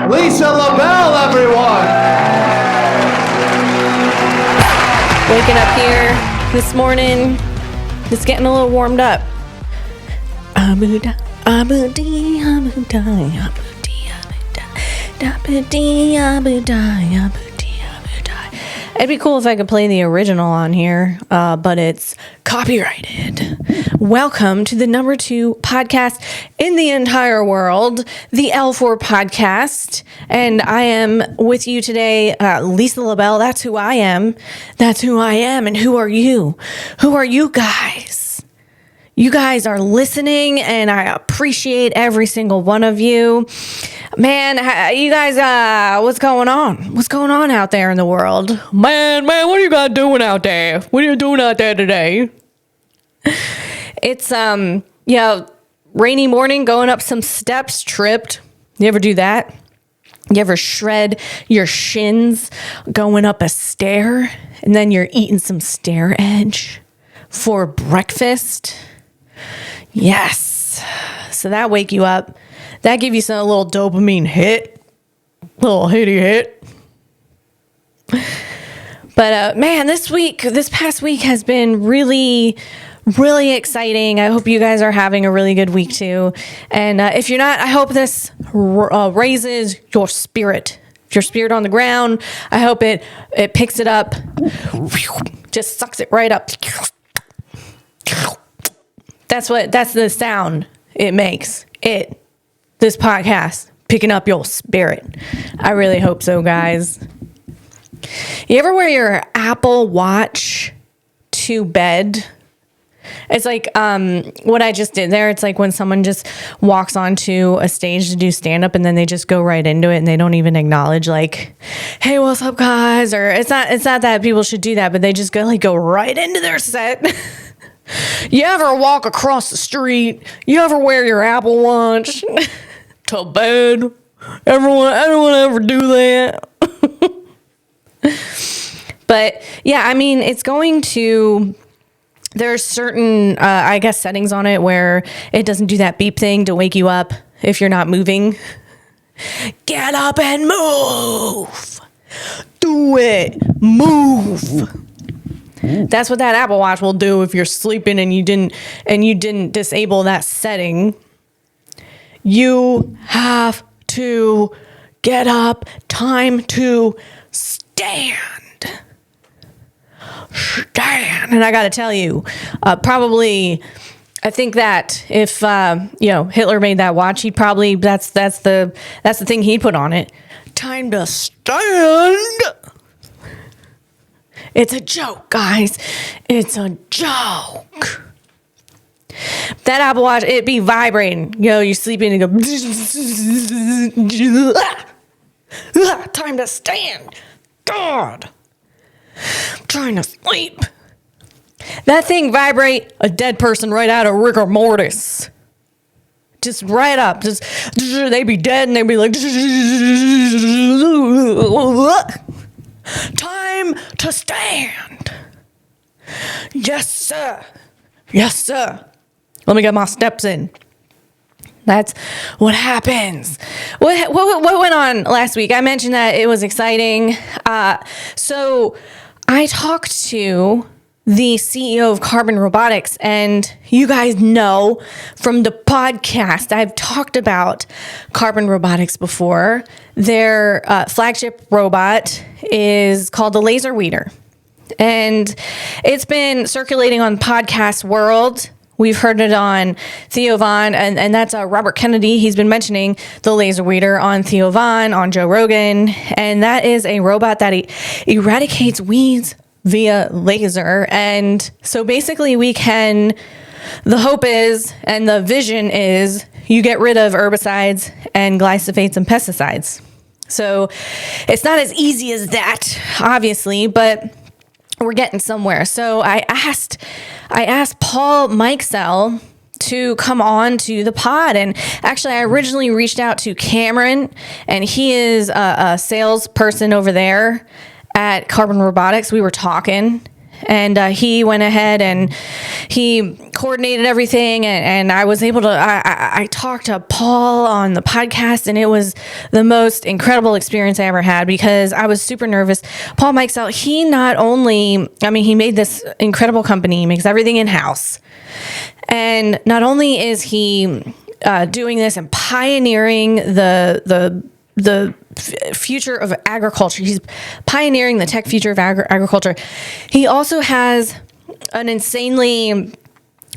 Lisa LaBelle, everyone. Waking up here this morning, just getting a little warmed up. It'd be cool if I could play the original on here, but it's copyrighted. Welcome to the number 2 podcast in the entire world, the L4 podcast. And I am with you today, Lisa LaBelle. That's who I am. That's who I am. And who are you? Who are you guys? You guys are listening, and I appreciate every single one of you. Man, you guys, what's going on? What's going on out there in the world? Man, what are you guys doing out there? What are you doing out there today? It's, rainy morning, going up some steps, tripped. You ever do that? You ever shred your shins going up a stair, and then you're eating some stair edge for breakfast? Yes. So that wake you up. That give you a little dopamine hit. Little hitty hit. But man, this past week has been really, really exciting. I hope you guys are having a really good week too. And if you're not, I hope this raises your spirit. Your spirit on the ground. I hope it picks it up. Just sucks it right up. That's the sound it makes. This podcast, picking up your spirit. I really hope so, guys. You ever wear your Apple Watch to bed? It's like what I just did there. It's like when someone just walks onto a stage to do stand-up and then they just go right into it and they don't even acknowledge like, hey, what's up, guys? Or it's not that people should do that, but they just go right into their set. You ever walk across the street? You ever wear your Apple Watch to bed? Everyone ever do that? But yeah, I mean, it's going to, there's certain, settings on it where it doesn't do that beep thing to wake you up if you're not moving. Get up and move. Do it. Move. That's what that Apple Watch will do if you're sleeping and you didn't disable that setting. You have to get up. Time to stand. And I got to tell you, I think that if Hitler made that watch, he'd probably that's the thing he'd put on it. Time to stand. It's a joke, guys. It's a joke. That Apple Watch, it be vibrating. You're sleeping and go, time to stand. God. I'm trying to sleep. That thing vibrate a dead person right out of rigor mortis. Just right up. Just they be dead and they be like, time to stand. Yes, sir. Yes, sir. Let me get my steps in. That's what happens. What went on last week? I mentioned that it was exciting. So I talked to the CEO of Carbon Robotics, and you guys know from the podcast, I've talked about Carbon Robotics before. Their flagship robot is called the Laser Weeder, and it's been circulating on podcast world. We've heard it on Theo Von, and that's Robert Kennedy. He's been mentioning the Laser Weeder on Theo Von, on Joe Rogan, and that is a robot that eradicates weeds via laser. And so basically the hope is, and the vision is, you get rid of herbicides and glyphosates and pesticides. So it's not as easy as that, obviously, but we're getting somewhere. So I asked Paul Mikesell to come on to the pod. And actually, I originally reached out to Cameron, and he is a salesperson over there at Carbon Robotics. We were talking, And he went ahead and he coordinated everything. And I was able to, I talked to Paul on the podcast, and it was the most incredible experience I ever had because I was super nervous. Paul Mikesell, he not only, he made this incredible company, he makes everything in-house. And not only is he doing this and pioneering the future of agriculture, he's pioneering the tech future of agriculture. He also has an insanely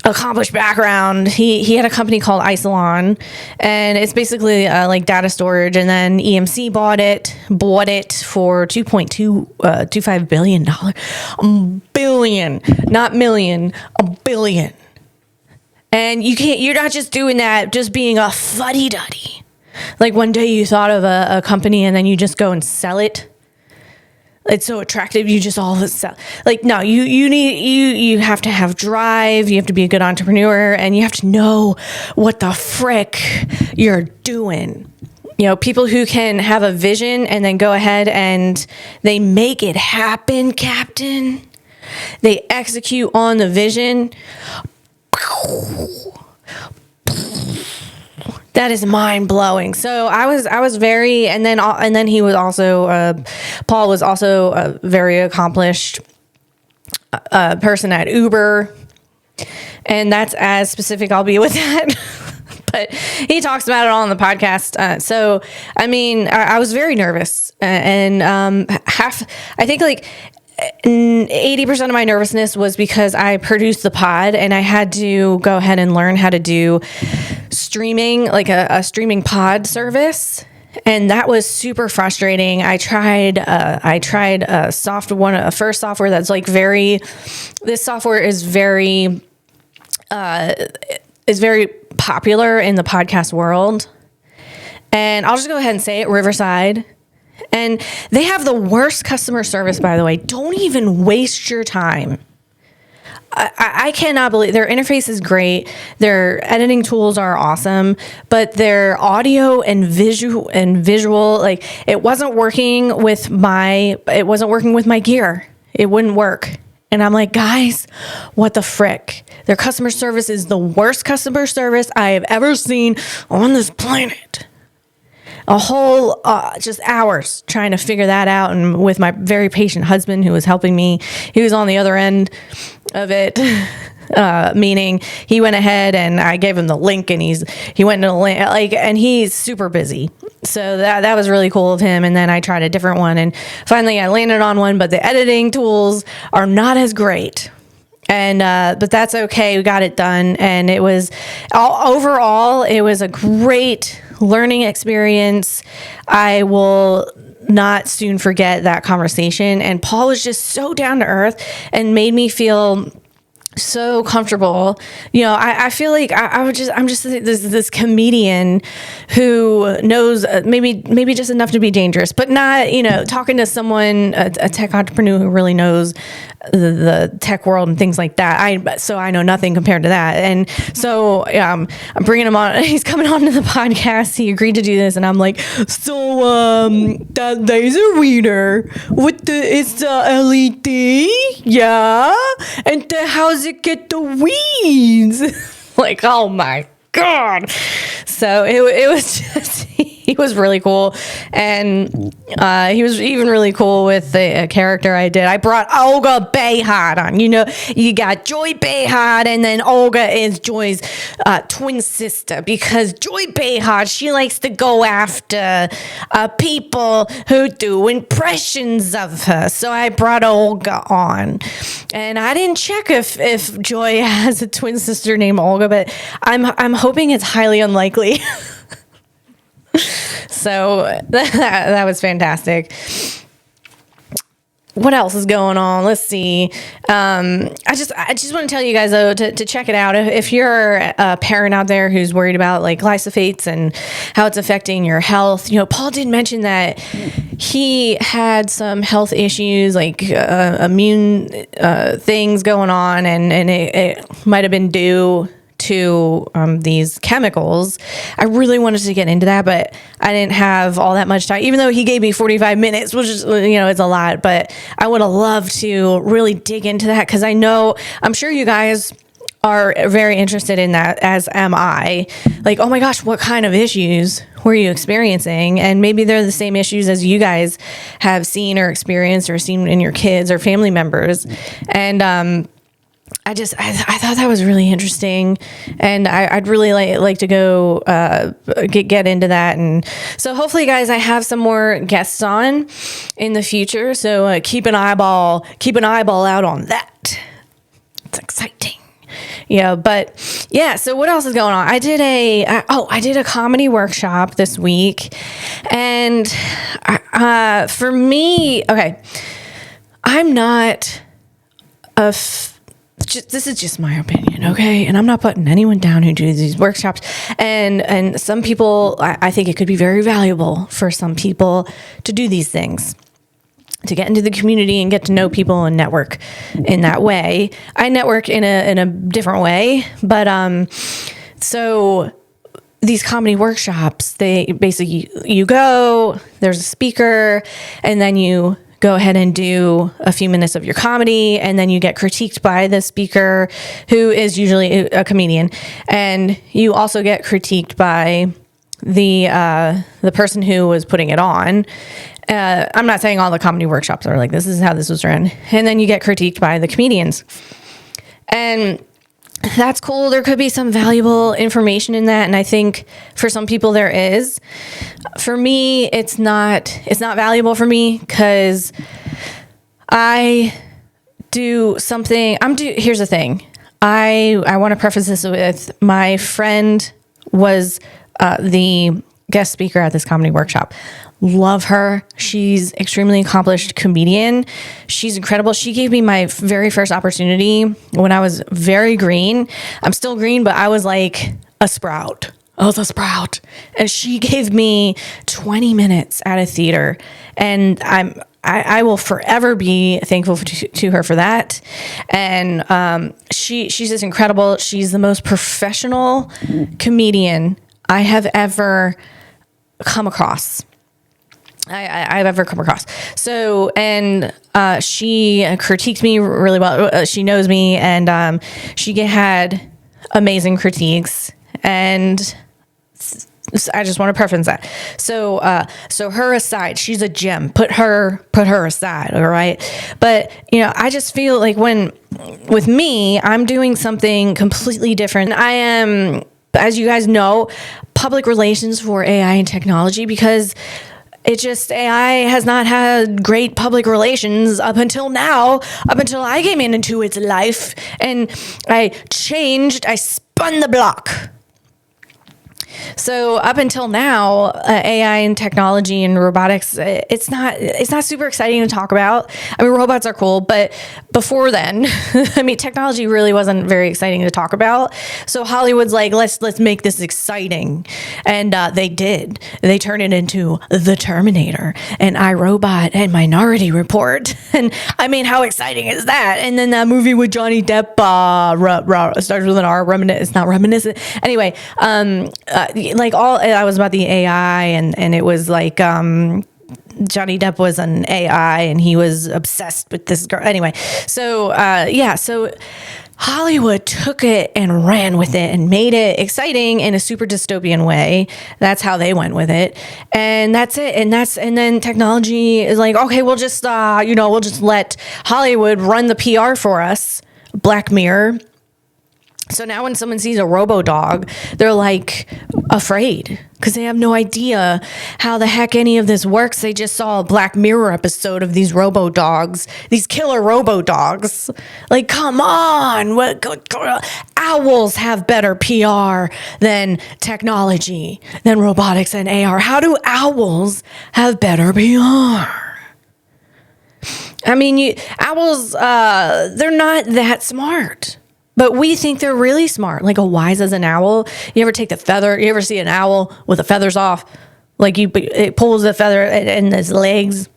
accomplished background. He had a company called Isilon, and it's basically like data storage. And then EMC bought it for $2.25 billion. A billion, not million, a billion. And you're not just doing that, just being a fuddy-duddy. Like one day you thought of a company and then you just go and sell it. It's so attractive. You just all sell. Like, no, you have to have drive. You have to be a good entrepreneur, and you have to know what the frick you're doing. People who can have a vision and then go ahead and they make it happen, Captain. They execute on the vision. That is mind blowing. So I was very, and then he was also, Paul was also a very accomplished person at Uber, and that's as specific I'll be with that. But he talks about it all on the podcast. I was very nervous, and I think like 80% of my nervousness was because I produced the pod and I had to go ahead and learn how to do streaming, like a streaming pod service. And that was super frustrating. I tried a first software that's like this software is very popular in the podcast world. And I'll just go ahead and say it, Riverside. And they have the worst customer service, by the way. Don't even waste your time. I cannot believe their interface is great. Their editing tools are awesome, but their audio and visual, like it wasn't working with my gear. It wouldn't work. And I'm like, guys, what the frick? Their customer service is the worst customer service I have ever seen on this planet. A whole just hours trying to figure that out, and with my very patient husband who was helping me, he was on the other end of it. Meaning he went ahead and I gave him the link, and he went into the link, and he's super busy. So that was really cool of him. And then I tried a different one, and finally I landed on one, but the editing tools are not as great. And but that's okay. We got it done, and it was overall it was a great learning experience. I will not soon forget that conversation. And Paul was just so down to earth and made me feel so comfortable. I feel like I'm just this comedian who knows maybe just enough to be dangerous, but not, talking to someone, a tech entrepreneur who really knows the tech world and things like that. I know nothing compared to that. And so I'm bringing him on. He's coming on to the podcast. He agreed to do this, and I'm like, so that laser reader it's the LED, yeah, and how's it get the weeds? Like, oh my God. So it was just, he was really cool. And he was even really cool with the character I did. I brought Olga Behad on. You got Joy Behad, and then Olga is Joy's twin sister, because Joy Behad, she likes to go after people who do impressions of her. So I brought Olga on. And I didn't check if Joy has a twin sister named Olga, but I'm hoping it's highly unlikely. So that was fantastic. What else is going on? Let's see. I just want to tell you guys though to check it out. If you're a parent out there who's worried about like glyphosates and how it's affecting your health, Paul did mention that he had some health issues, like immune things going on, and it might have been due to these chemicals. I really wanted to get into that, but I didn't have all that much time, even though he gave me 45 minutes, which is, it's a lot, but I would have loved to really dig into that, because I'm sure you guys are very interested in that, as am I. Like, oh my gosh, what kind of issues were you experiencing? And maybe they're the same issues as you guys have seen or experienced or seen in your kids or family members. And I thought that was really interesting, and I'd really like to go get into that. And so hopefully, guys, I have some more guests on in the future. So keep an eyeball out on that. It's exciting. But yeah, so what else is going on? I did a comedy workshop this week, and for me, okay, I'm not this is just my opinion, okay? And I'm not putting anyone down who do these workshops. And some people, I think it could be very valuable for some people to do these things, to get into the community and get to know people and network in that way. I network in a different way, but so these comedy workshops, they basically, you go, there's a speaker, and then you go ahead and do a few minutes of your comedy, and then you get critiqued by the speaker, who is usually a comedian, and you also get critiqued by the person who was putting it on. I'm not saying all the comedy workshops are like this is how this was run, and then you get critiqued by the comedians, and that's cool. There could be some valuable information in that, and I think for some people there is. For me, it's not valuable for me, because I do something. Here's the thing. I want to preface this with, my friend was the guest speaker at this comedy workshop. Love her. She's extremely accomplished comedian. She's incredible. She gave me my very first opportunity when I was very green. I'm still green, but I was like a sprout. I was a sprout. And she gave me 20 minutes at a theater. And I will forever be thankful to her for that. And she's just incredible. She's the most professional comedian I have ever come across. I've ever come across. So, and she critiqued me really well. She knows me, and she had amazing critiques, and I just want to preference that. So her aside, she's a gem. Put her aside, all right? But I just feel like with me, I'm doing something completely different. I am, as you guys know, public relations for AI and technology, because AI has not had great public relations up until now, up until I came into its life, and I spun the block. So up until now, AI and technology and robotics, it's not super exciting to talk about. I mean, robots are cool, but before then, technology really wasn't very exciting to talk about. So Hollywood's like, let's make this exciting, and they did. They turned it into The Terminator and iRobot and Minority Report, and how exciting is that? And then that movie with Johnny Depp starts with an R. It's not reminiscent. Anyway, I was about the AI, and it was like Johnny Depp was an AI, and he was obsessed with this girl. Anyway, so Hollywood took it and ran with it and made it exciting in a super dystopian way. That's how they went with it, and that's it. And then technology is like, okay, we'll just let Hollywood run the PR for us. Black Mirror. So now when someone sees a robo-dog, they're like afraid, because they have no idea how the heck any of this works. They just saw a Black Mirror episode of these robo-dogs, these killer robo-dogs. Like, come on. Owls have better PR than technology, than robotics and AR. How do owls have better PR? Owls, they're not that smart. But we think they're really smart, like wise as an owl. You ever take the feather? You ever see an owl with the feathers off? It pulls the feather in its legs.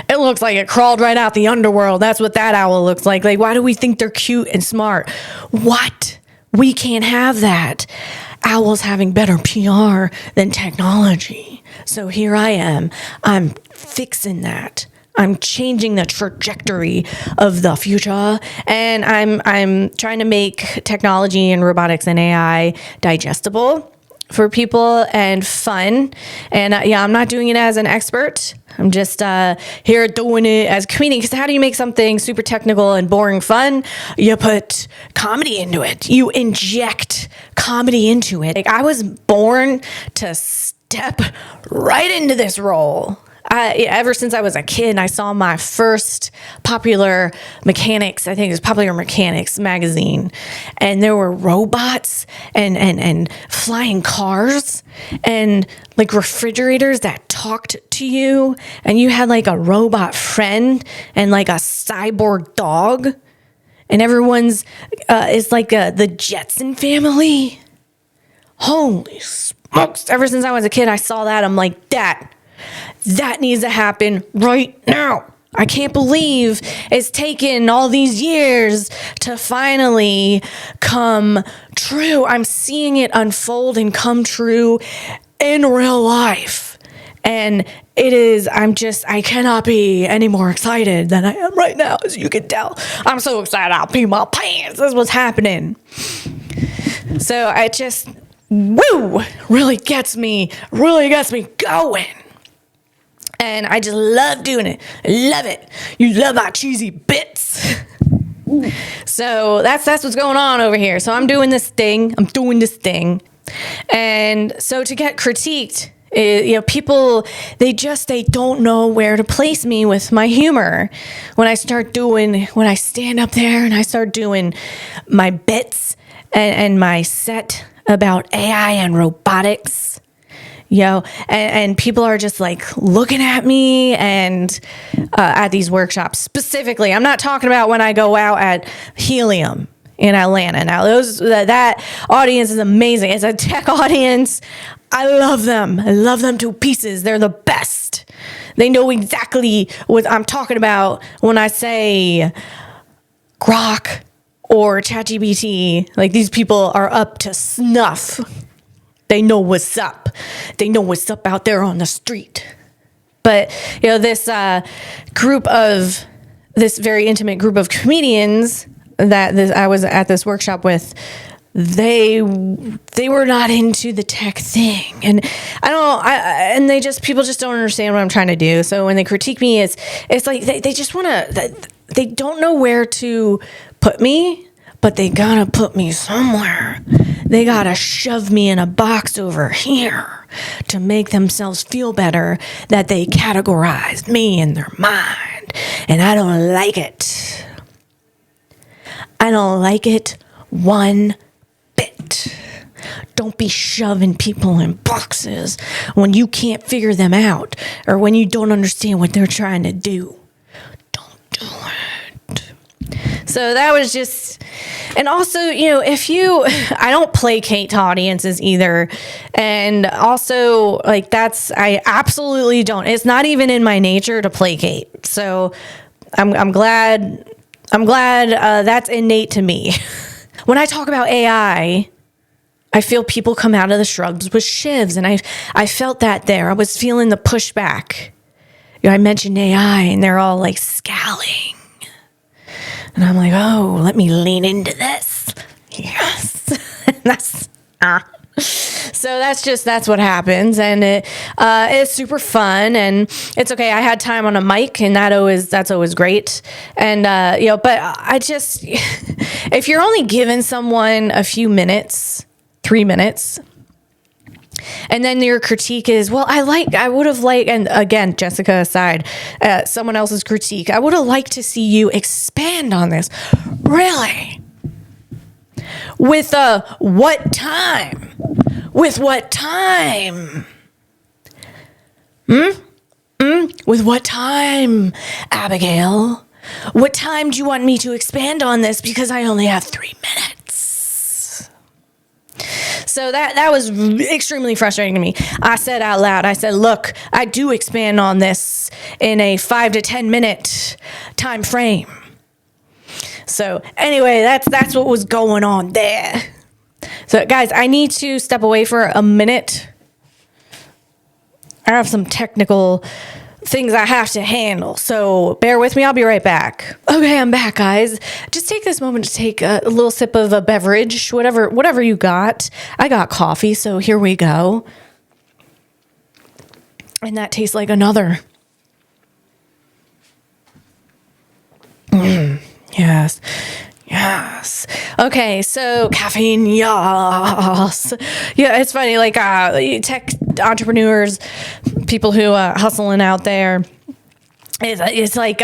It looks like it crawled right out the underworld. That's what that owl looks like. Like, why do we think they're cute and smart? What? We can't have that. Owl's having better PR than technology. So here I am. I'm fixing that. I'm changing the trajectory of the future, and I'm trying to make technology and robotics and AI digestible for people and fun. And I'm not doing it as an expert. I'm just here doing it as a comedian. Because how do you make something super technical and boring fun? You put comedy into it. You inject comedy into it. Like, I was born to step right into this role. Ever since I was a kid, I saw my first Popular Mechanics, I think it was Popular Mechanics magazine, and there were robots and flying cars and like refrigerators that talked to you, and you had like a robot friend and like a cyborg dog, and everyone's is like the Jetson family. Holy smokes. Ever since I was a kid, I saw that. I'm like, that needs to happen right now. I can't believe it's taken all these years to finally come true. I'm seeing it unfold and come true in real life. And I cannot be any more excited than I am right now, as you can tell. I'm so excited I'll pee my pants. That's what's happening. So it just, really gets me going. And I just love doing it. I love it. You love my cheesy bits. So that's what's going on over here. So I'm doing this thing. And so to get critiqued, people, they don't know where to place me with my humor. When I stand up there and I start doing my bits and my set about AI and robotics, and people are just like looking at me and at these workshops specifically. I'm not talking about when I go out at Helium in Atlanta. Now that audience is amazing. It's a tech audience. I love them. I love them to pieces. They're the best. They know exactly what I'm talking about when I say Grok or ChatGPT. Like, these people are up to snuff. They know what's up. They know what's up out there on the street. But, this very intimate group of comedians that I was at this workshop with, they were not into the tech thing. And people just don't understand what I'm trying to do. So when they critique me, it's like they just want to, they don't know where to put me, but they gotta put me somewhere. They gotta shove me in a box over here to make themselves feel better that they categorized me in their mind. And I don't like it. I don't like it one bit. Don't be shoving people in boxes when you can't figure them out or when you don't understand what they're trying to do. Don't do it. So that was just, and also, I don't placate to audiences either. And also, I absolutely don't. It's not even in my nature to placate. So I'm glad that's innate to me. When I talk about AI, I feel people come out of the shrubs with shivs, and I felt that there. I was feeling the pushback. I mentioned AI, and they're all like scowling. And I'm like, oh, let me lean into this. Yes. So that's what happens. And it's super fun, and it's okay. I had time on a mic, and that's always great. And, but I just, if you're only giving someone a few minutes, 3 minutes, and then your critique is, well, I would have liked, and again, Jessica aside, someone else's critique, I would have liked to see you expand on this. Really? With what time? With what time? With what time, Abigail? What time do you want me to expand on this? Because I only have 3 minutes. So that was extremely frustrating to me. I said out loud, look, I do expand on this in a 5 to 10 minute time frame. So anyway, that's what was going on there. So, guys, I need to step away for a minute. I have some technical things I have to handle. So bear with me. I'll be right back. Okay, I'm back, guys. Just take this moment to take a little sip of a beverage, whatever you got. I got coffee, so here we go. And that tastes like another. Yes. Yes. Okay, so caffeine, yes. Yeah, it's funny, like tech entrepreneurs, people who hustling out there, it's like,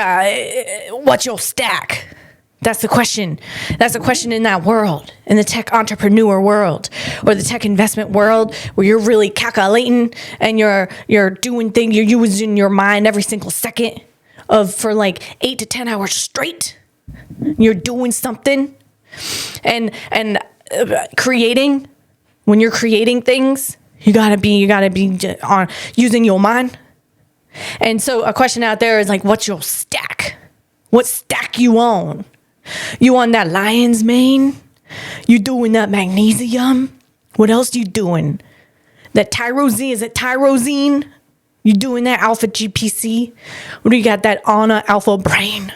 what's your stack? That's the question. That's the question in that world, in the tech entrepreneur world or the tech investment world, where you're really calculating and you're doing things, you're using your mind every single second for like 8 to 10 hours straight. You're doing something and creating. When you're creating things, you gotta be on using your mind. And so a question out there is like, what's your stack? What stack you on? You on that lion's mane? You doing that magnesium? What else you doing? That tyrosine, is it tyrosine? You doing that alpha GPC? Or do you got that Anna alpha brain?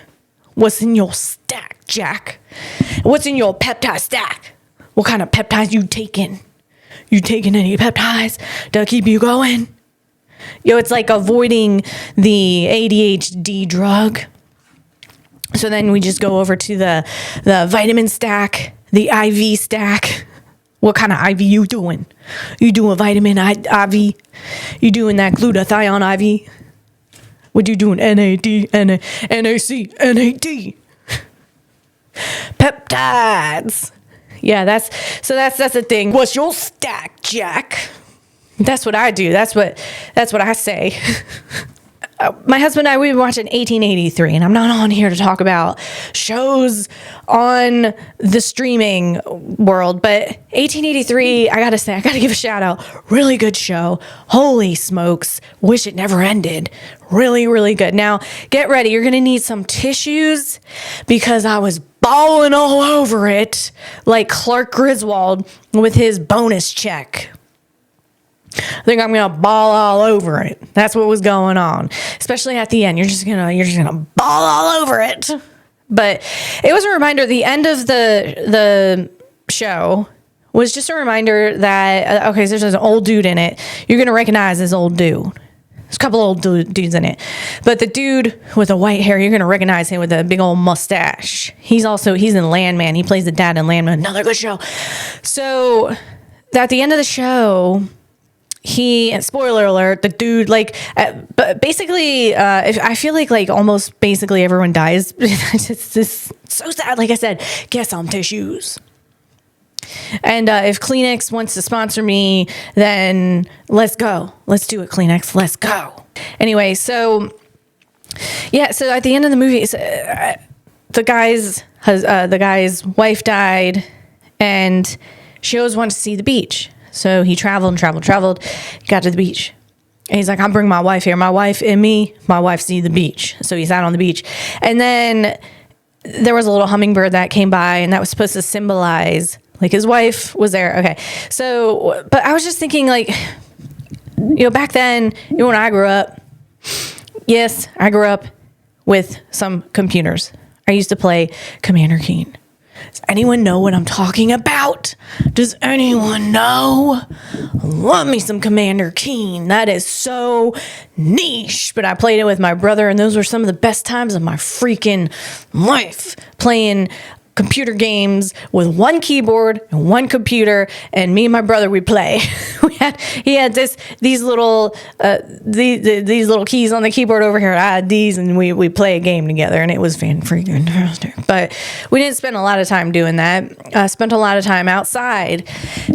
What's in your stack, Jack? What's in your peptide stack? What kind of peptides you taking? You taking any peptides to keep you going? Yo, it's like avoiding the ADHD drug. So then we just go over to the vitamin stack, the IV stack. What kind of IV you doing? You doing vitamin IV? You doing that glutathione IV? What you doing? NAD, NAC, NAD. Peptides. Yeah, that's the thing. What's your stack, Jack? That's what I do. That's what I say. My husband and I, we've been watching 1883, and I'm not on here to talk about shows on the streaming world, but 1883, I gotta give a shout out. Really good show. Holy smokes. Wish it never ended. Really, really good. Now, get ready. You're gonna need some tissues because I was bawling all over it like Clark Griswold with his bonus check. I think I'm gonna bawl all over it. That's what was going on, especially at the end. You're just gonna bawl all over it. But it was a reminder. The end of the show was just a reminder that okay, so there's an old dude in it. You're gonna recognize this old dude. There's a couple old dudes in it, but the dude with the white hair, you're gonna recognize him with a big old mustache. He's in Landman. He plays the dad in Landman. Another good show. So at the end of the show, spoiler alert, the dude, but basically, I feel like almost basically everyone dies. It's just so sad. Like I said, get some tissues. And if Kleenex wants to sponsor me, then let's go. Let's do it, Kleenex. Let's go. Anyway, so yeah, so at the end of the movie, the guy's wife died, and she always wanted to see the beach. So he traveled, got to the beach. And he's like, I'm bringing my wife here. My wife and me, my wife see the beach. So he's out on the beach. And then there was a little hummingbird that came by, and that was supposed to symbolize, like, his wife was there. Okay. So, but I was just thinking, like, back then, when I grew up, yes, I grew up with some computers. I used to play Commander Keen. Does anyone know what I'm talking about? Does anyone know? Love me some Commander Keen. That is so niche. But I played it with my brother, and those were some of the best times of my freaking life. Playing computer games with one keyboard and one computer, and me and my brother, we play. He had these little keys on the keyboard over here. I had these, and we play a game together, and it was freaking fantastic. But we didn't spend a lot of time doing that. I spent a lot of time outside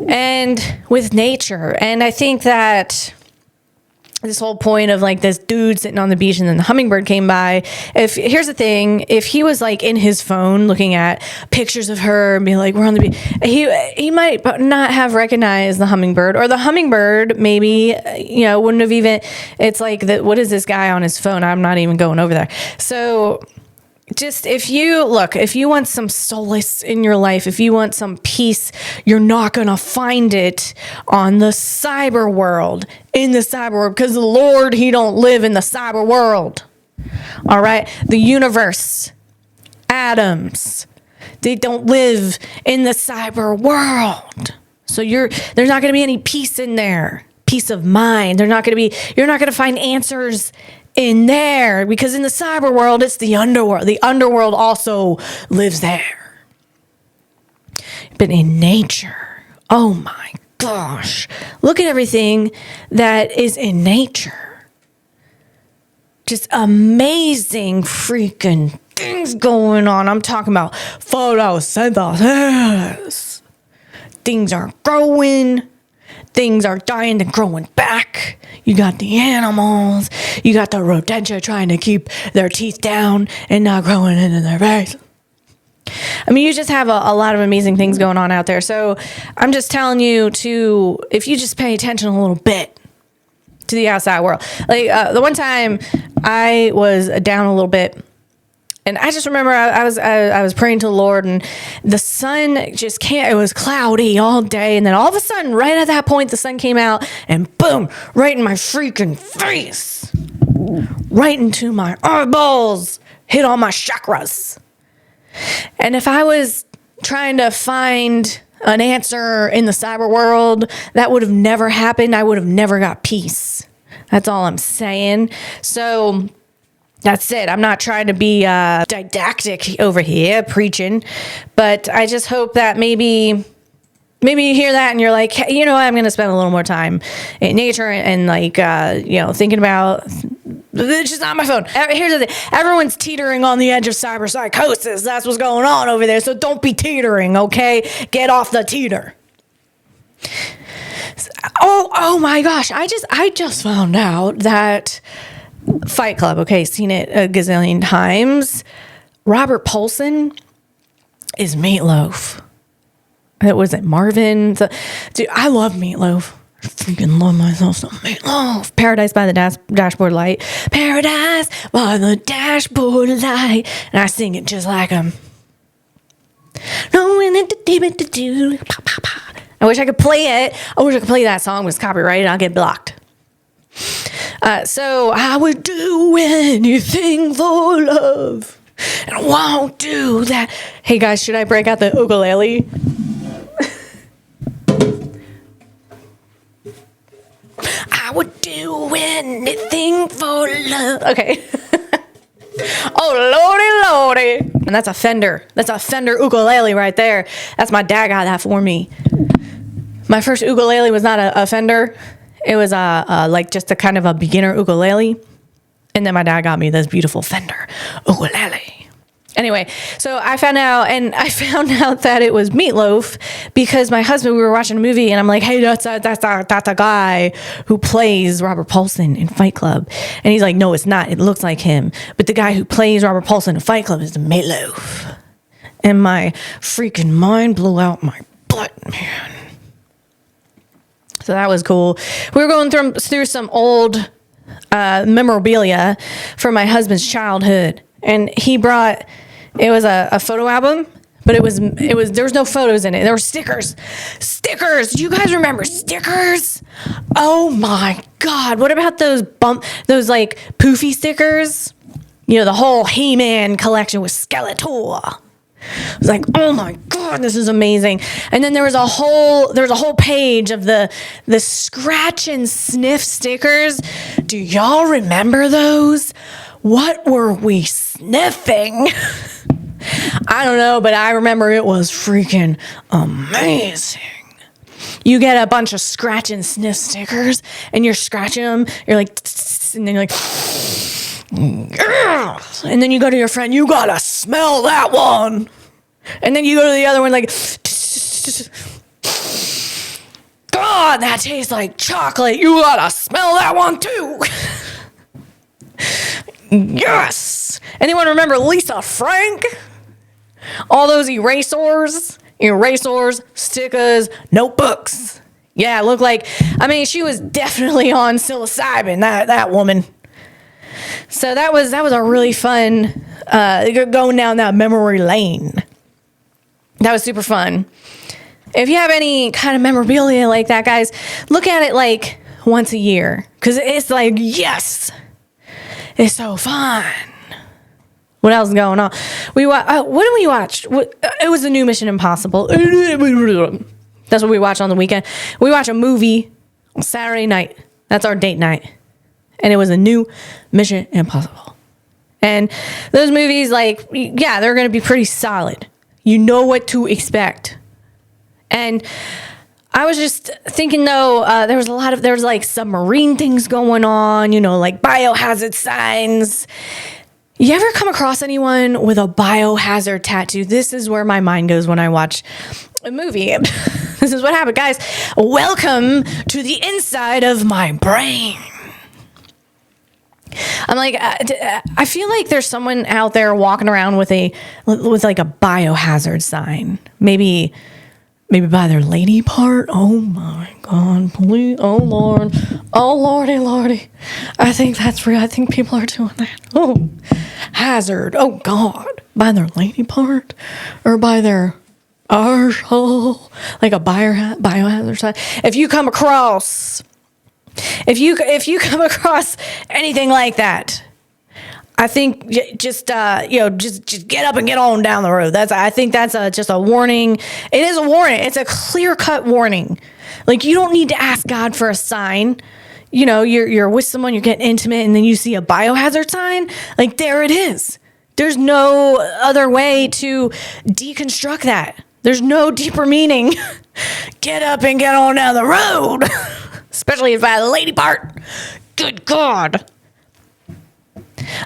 and with nature, and I think that this whole point of like this dude sitting on the beach and then the hummingbird came by. Here's the thing, if he was like in his phone looking at pictures of her and be like, we're on the beach, he might not have recognized the hummingbird, or the hummingbird maybe, wouldn't have even, it's like what is this guy on his phone? I'm not even going over there. So just if you want some solace in your life, if you want some peace, you're not going to find it on the cyber world, in the cyber world, because the Lord, he don't live in the cyber world. All right. The universe, atoms, they don't live in the cyber world. So there's not going to be any peace in there. Peace of mind. You're not going to find answers in there, because in the cyber world, it's the underworld. The underworld also lives there. But in nature, oh my gosh, look at everything that is in nature. Just amazing freaking things going on. I'm talking about photosynthesis. Things are growing. Things are dying and growing back. You got the animals. You got the rodentia trying to keep their teeth down and not growing into their face. I mean, you just have a lot of amazing things going on out there. So I'm just telling you if you just pay attention a little bit to the outside world. Like the one time I was down a little bit, and I just remember I was praying to the Lord, and the sun just came. It was cloudy all day, and then all of a sudden, right at that point, the sun came out, and boom, right in my freaking face, right into my eyeballs, hit all my chakras. And if I was trying to find an answer in the cyber world, that would have never happened. I would have never got peace. That's all I'm saying. So that's it. I'm not trying to be didactic over here preaching, but I just hope that maybe you hear that and you're like, hey, you know what? I'm going to spend a little more time in nature and like, thinking about, it's just not my phone. Here's the thing. Everyone's teetering on the edge of cyber psychosis. That's what's going on over there. So don't be teetering, okay? Get off the teeter. Oh my gosh. I just found out that Fight Club, okay, seen it a gazillion times. Robert Paulson is Meatloaf. It was it Marvin. Dude, I love Meatloaf. I freaking love myself some Meatloaf. Paradise by the Dashboard Light. Paradise by the Dashboard Light. And I sing it just like him. I wish I could play it. I wish I could play that song, but it's copyrighted. I'll get blocked. So I would do anything for love, and I won't do that. Hey guys, should I break out the ukulele? I would do anything for love. Okay. Oh lordy. And that's a Fender. That's a Fender ukulele right there. That's my dad got that for me. My first ukulele was not a Fender. It was like just a kind of a beginner ukulele. And then my dad got me this beautiful Fender ukulele. Anyway, so I found out that it was Meatloaf because my husband, we were watching a movie and I'm like, hey, that's a guy who plays Robert Paulson in Fight Club. And he's like, no, it's not. It looks like him. But the guy who plays Robert Paulson in Fight Club is the Meatloaf. And my freaking mind blew out my butt, man. So that was cool. We were going through some old memorabilia from my husband's childhood. And he brought, it was a photo album, but it was there was no photos in it. There were stickers. Do you guys remember stickers? Oh my God. What about those like poofy stickers? You know, the whole He-Man collection with Skeletor. I was like, oh my God, this is amazing. And then there was a whole page of the scratch and sniff stickers. Do y'all remember those? What were we sniffing? I don't know, but I remember it was freaking amazing. You get a bunch of scratch and sniff stickers and you're scratching them. You're like, and then you're like, and then you go to your friend, you gotta smell that one. And then you go to the other one like, God, that tastes like chocolate. You gotta smell that one too. Yes. Anyone remember Lisa Frank? All those erasers, stickers, notebooks. Yeah, it looked like, I mean, she was definitely on psilocybin, that woman. So that was a really fun going down that memory lane. That was super fun. If you have any kind of memorabilia like that, guys, look at it like once a year. Because it's like, yes, it's so fun. What else is going on? What did we watch? It was the new Mission Impossible. That's what we watch on the weekend. We watch a movie on Saturday night. That's our date night. And it was a new Mission Impossible. And those movies, like, yeah, they're going to be pretty solid. You know what to expect. And I was just thinking, though, there was like submarine things going on, you know, like biohazard signs. You ever come across anyone with a biohazard tattoo? This is where my mind goes when I watch a movie. This is what happened, guys. Welcome to the inside of my brain. I'm like, I feel like there's someone out there walking around with like a biohazard sign. Maybe by their lady part. Oh my God, please. Oh Lord. Oh Lordy, Lordy. I think that's real. I think people are doing that. Oh, hazard. Oh God. By their lady part or by their arsehole. Like a biohazard sign. If you come across anything like that, I think just get up and get on down the road. I think that's just a warning. It is a warning. It's a clear-cut warning. Like, you don't need to ask God for a sign. You know, you're with someone, you're getting intimate, and then you see a biohazard sign. Like, there it is. There's no other way to deconstruct that. There's no deeper meaning. Get up and get on down the road. Especially if by the lady part. Good God.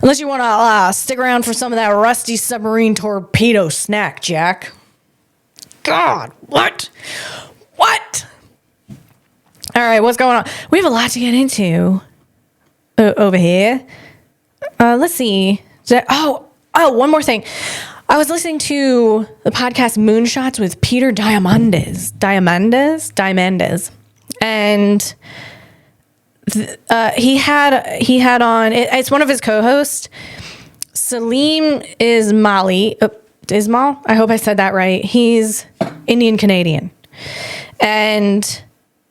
Unless you want to stick around for some of that rusty submarine torpedo snack, Jack. God, what? What? All right, what's going on? We have a lot to get into over here. Let's see. One more thing. I was listening to the podcast Moonshots with Peter Diamandis. And he had on, it's one of his co-hosts, Salim Ismail. I hope I said that right. He's Indian Canadian. And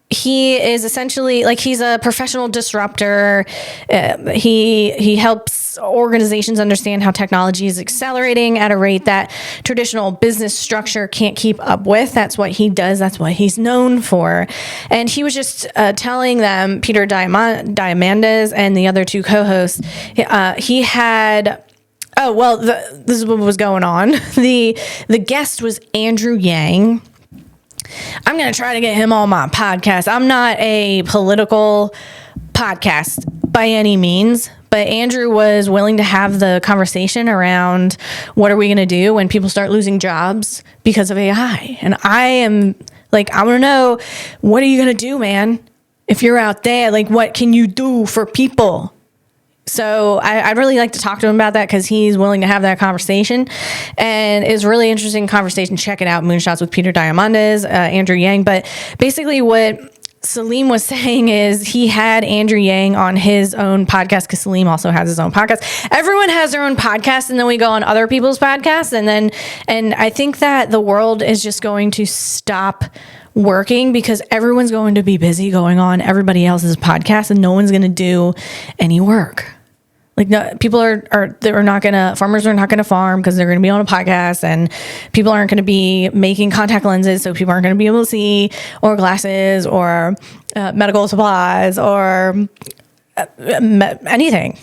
he is essentially, like, he's a professional disruptor. He helps organizations understand how technology is accelerating at a rate that traditional business structure can't keep up with. That's what he does. That's what he's known for. And he was just telling them, Peter Diamandis and the other two co-hosts, he had... Oh, well, this is what was going on. The guest was Andrew Yang. I'm going to try to get him on my podcast. I'm not a political podcast by any means, but Andrew was willing to have the conversation around what are we going to do when people start losing jobs because of AI. And I am like, I want to know, what are you going to do, man? If you're out there, like, what can you do for people? So I'd really like to talk to him about that because he's willing to have that conversation. And it's a really interesting conversation. Check it out, Moonshots with Peter Diamandis, Andrew Yang. But basically what Salim was saying is he had Andrew Yang on his own podcast because Salim also has his own podcast. Everyone has their own podcast, and then we go on other people's podcasts. And I think that the world is just going to stop working because everyone's going to be busy going on everybody else's podcast and no one's going to do any work. Like, no, people farmers are not going to farm because they're going to be on a podcast, and people aren't going to be making contact lenses, so people aren't going to be able to see, or glasses, or medical supplies, or anything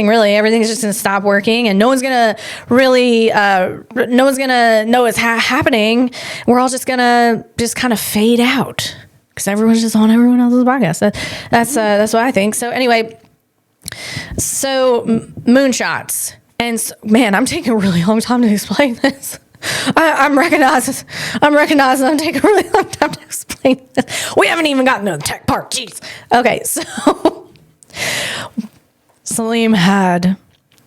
really. Everything's just going to stop working, and no one's going to really, no one's going to know what's happening. We're all just going to just kind of fade out because everyone's just on everyone else's podcast. That's what I think. So anyway. So Moonshots, and man, I'm taking a really long time to explain this. I'm recognizing I'm taking a really long time to explain this. We haven't even gotten to the tech part. Jeez. Okay, so Salim had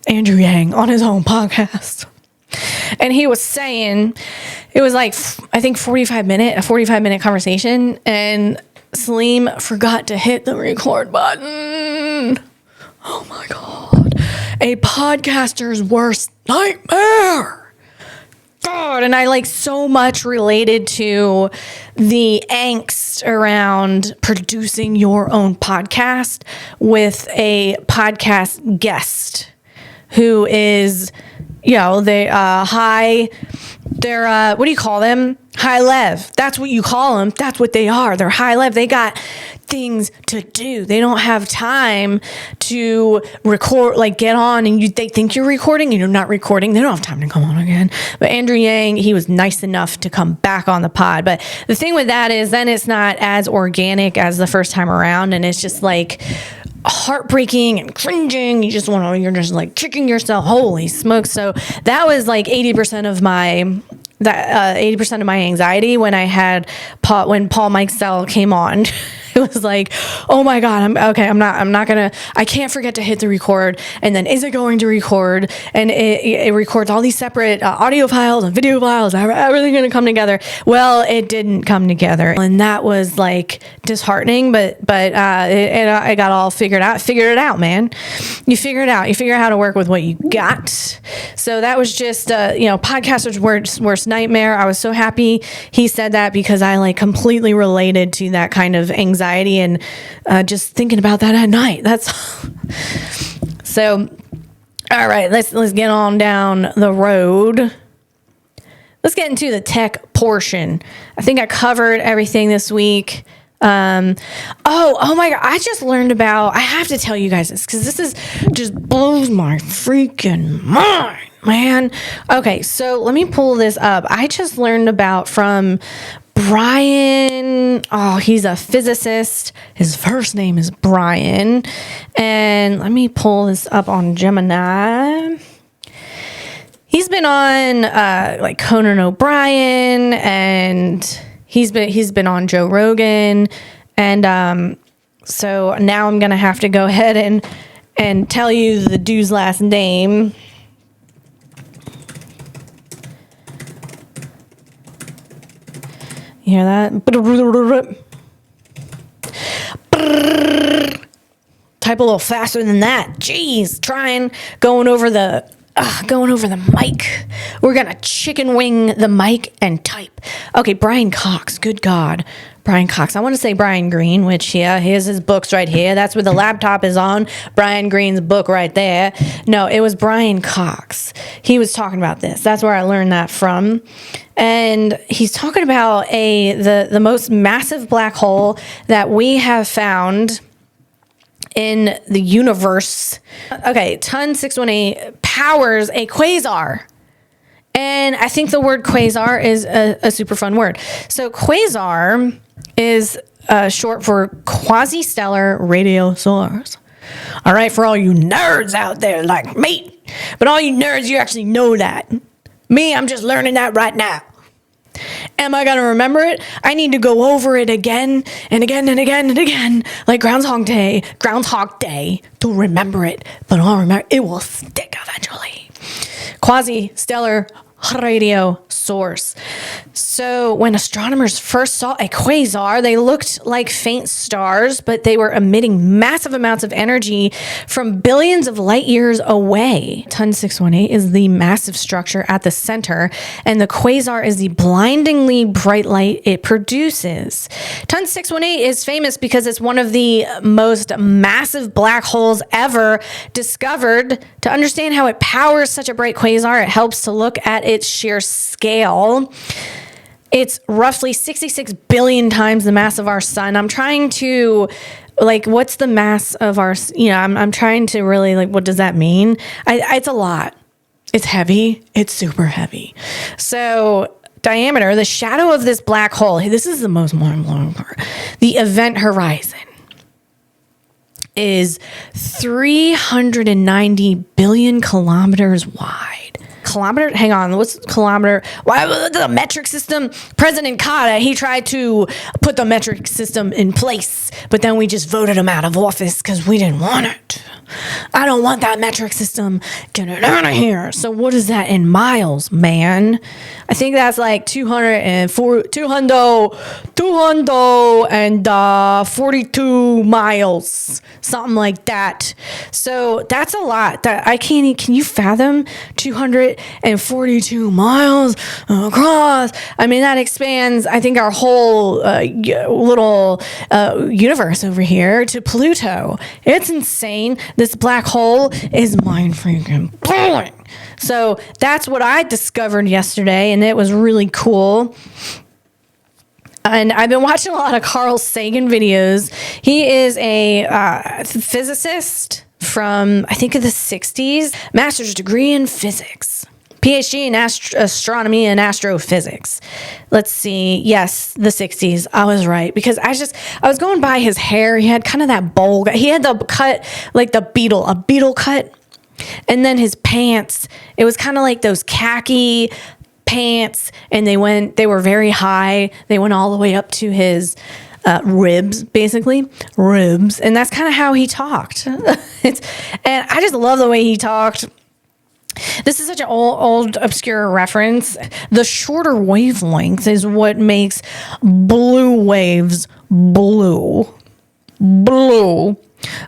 Andrew Yang on his own podcast, and he was saying it was like, I think 45 minute conversation, and Salim forgot to hit the record button. Oh my God. a podcaster's worst nightmare. God, and I like so much related to the angst around producing your own podcast with a podcast guest who is, they they're what do you call them? High lev. That's what you call them. That's what they are. They're high lev. They got things to do. They don't have time to record, like get on and they think you're recording and you're not recording. They don't have time to come on again. But Andrew Yang, he was nice enough to come back on the pod. But the thing with that is then it's not as organic as the first time around. And it's just like heartbreaking and cringing. You're just like kicking yourself. Holy smokes. So that was like 80% of my 80% of my anxiety when when Paul Mikesell came on. It was like, oh my God, I can't forget to hit the record. And then is it going to record? And it records all these separate audio files and video files. Are everything going to come together? Well, it didn't come together. And that was like disheartening, but I got all figured it out, man. You figure it out. You figure out how to work with what you got. So that was just, podcaster's worst nightmare. I was so happy he said that because I like completely related to that kind of anxiety and just thinking about that at night. That's so. All right, let's get on down the road. Let's get into the tech portion. I think I covered everything this week. Oh my God. I just learned about, I have to tell you guys this because this is just blows my freaking mind, man. Okay. So let me pull this up. I just learned about from Brian. Oh, he's a physicist. His first name is Brian. And let me pull this up on Gemini. He's been on, like Conan O'Brien, and he's been on Joe Rogan, and so now I'm gonna have to go ahead and tell you the dude's last name. You hear that? Type a little faster than that. Jeez, going over the mic. We're gonna chicken wing the mic and type. Okay, Brian Cox. Good God. Brian Cox. I want to say Brian Greene, which here's his books right here. That's where the laptop is on. Brian Greene's book right there. No, it was Brian Cox. He was talking about this. That's where I learned that from. And he's talking about the most massive black hole that we have found in the universe. Okay, Ton 618 powers a quasar. And I think the word quasar is a super fun word. So quasar is short for quasi-stellar radio source. All right, for all you nerds out there like me. But all you nerds, you actually know that. Me, I'm just learning that right now. Am I going to remember it? I need to go over it again and again and again and again, like Groundhog Day to remember it. But I'll remember, it will stick eventually. Quasi-stellar radio source. So when astronomers first saw a quasar, they looked like faint stars, but they were emitting massive amounts of energy from billions of light years away. Ton 618 is the massive structure at the center, and the quasar is the blindingly bright light it produces. Ton 618 is famous because it's one of the most massive black holes ever discovered. To understand how it powers such a bright quasar, it helps to look at its sheer scale. It's roughly 66 billion times the mass of our sun. I'm trying to, like, what's the mass of our, I'm trying to really, like, what does that mean? It's a lot. It's heavy. It's super heavy. So diameter, the shadow of this black hole, this is the most mind-blowing part. The event horizon is 390 billion kilometers wide. Kilometer? Hang on. What's kilometer? Why the metric system? President Carter, he tried to put the metric system in place, but then we just voted him out of office because we didn't want it. I don't want that metric system. Get it out of here. So what is that in miles, man? I think that's like 242 miles, something like that. So that's a lot. That I can't. Can you fathom 242 miles across? I mean, that expands, I think, our whole little universe over here to Pluto. It's insane. This black hole is mind freaking blowing. So that's what I discovered yesterday, and it was really cool. And I've been watching a lot of Carl Sagan videos. He is a physicist from, I think, of the 60s, master's degree in physics. PhD in astronomy and astrophysics. Let's see. Yes, the 60s. I was right, because I was going by his hair. He had kind of that bowl. He had the cut like a beetle cut. And then his pants, it was kind of like those khaki pants, and they were very high. They went all the way up to his ribs, basically. Ribs. And that's kind of how he talked. And I just love the way he talked. This is such an old, obscure reference. The shorter wavelength is what makes blue waves blue. Blue.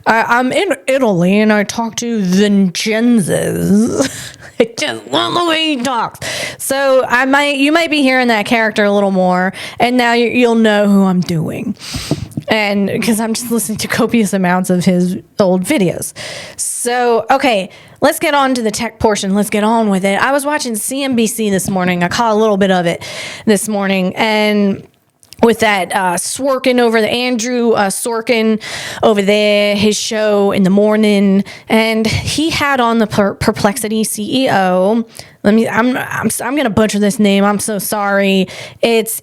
I'm in Italy, and I talk to Vincenzo's. I just love the way he talks. So you might be hearing that character a little more, and now you'll know who I'm doing. And because I'm just listening to copious amounts of his old videos. So, okay, let's get on to the tech portion. Let's get on with it. I was watching CNBC this morning. I caught a little bit of it this morning, and with that Sorkin over the Andrew Sorkin over there, his show in the morning, and he had on the Perplexity CEO. I'm gonna butcher this name. I'm so sorry. It's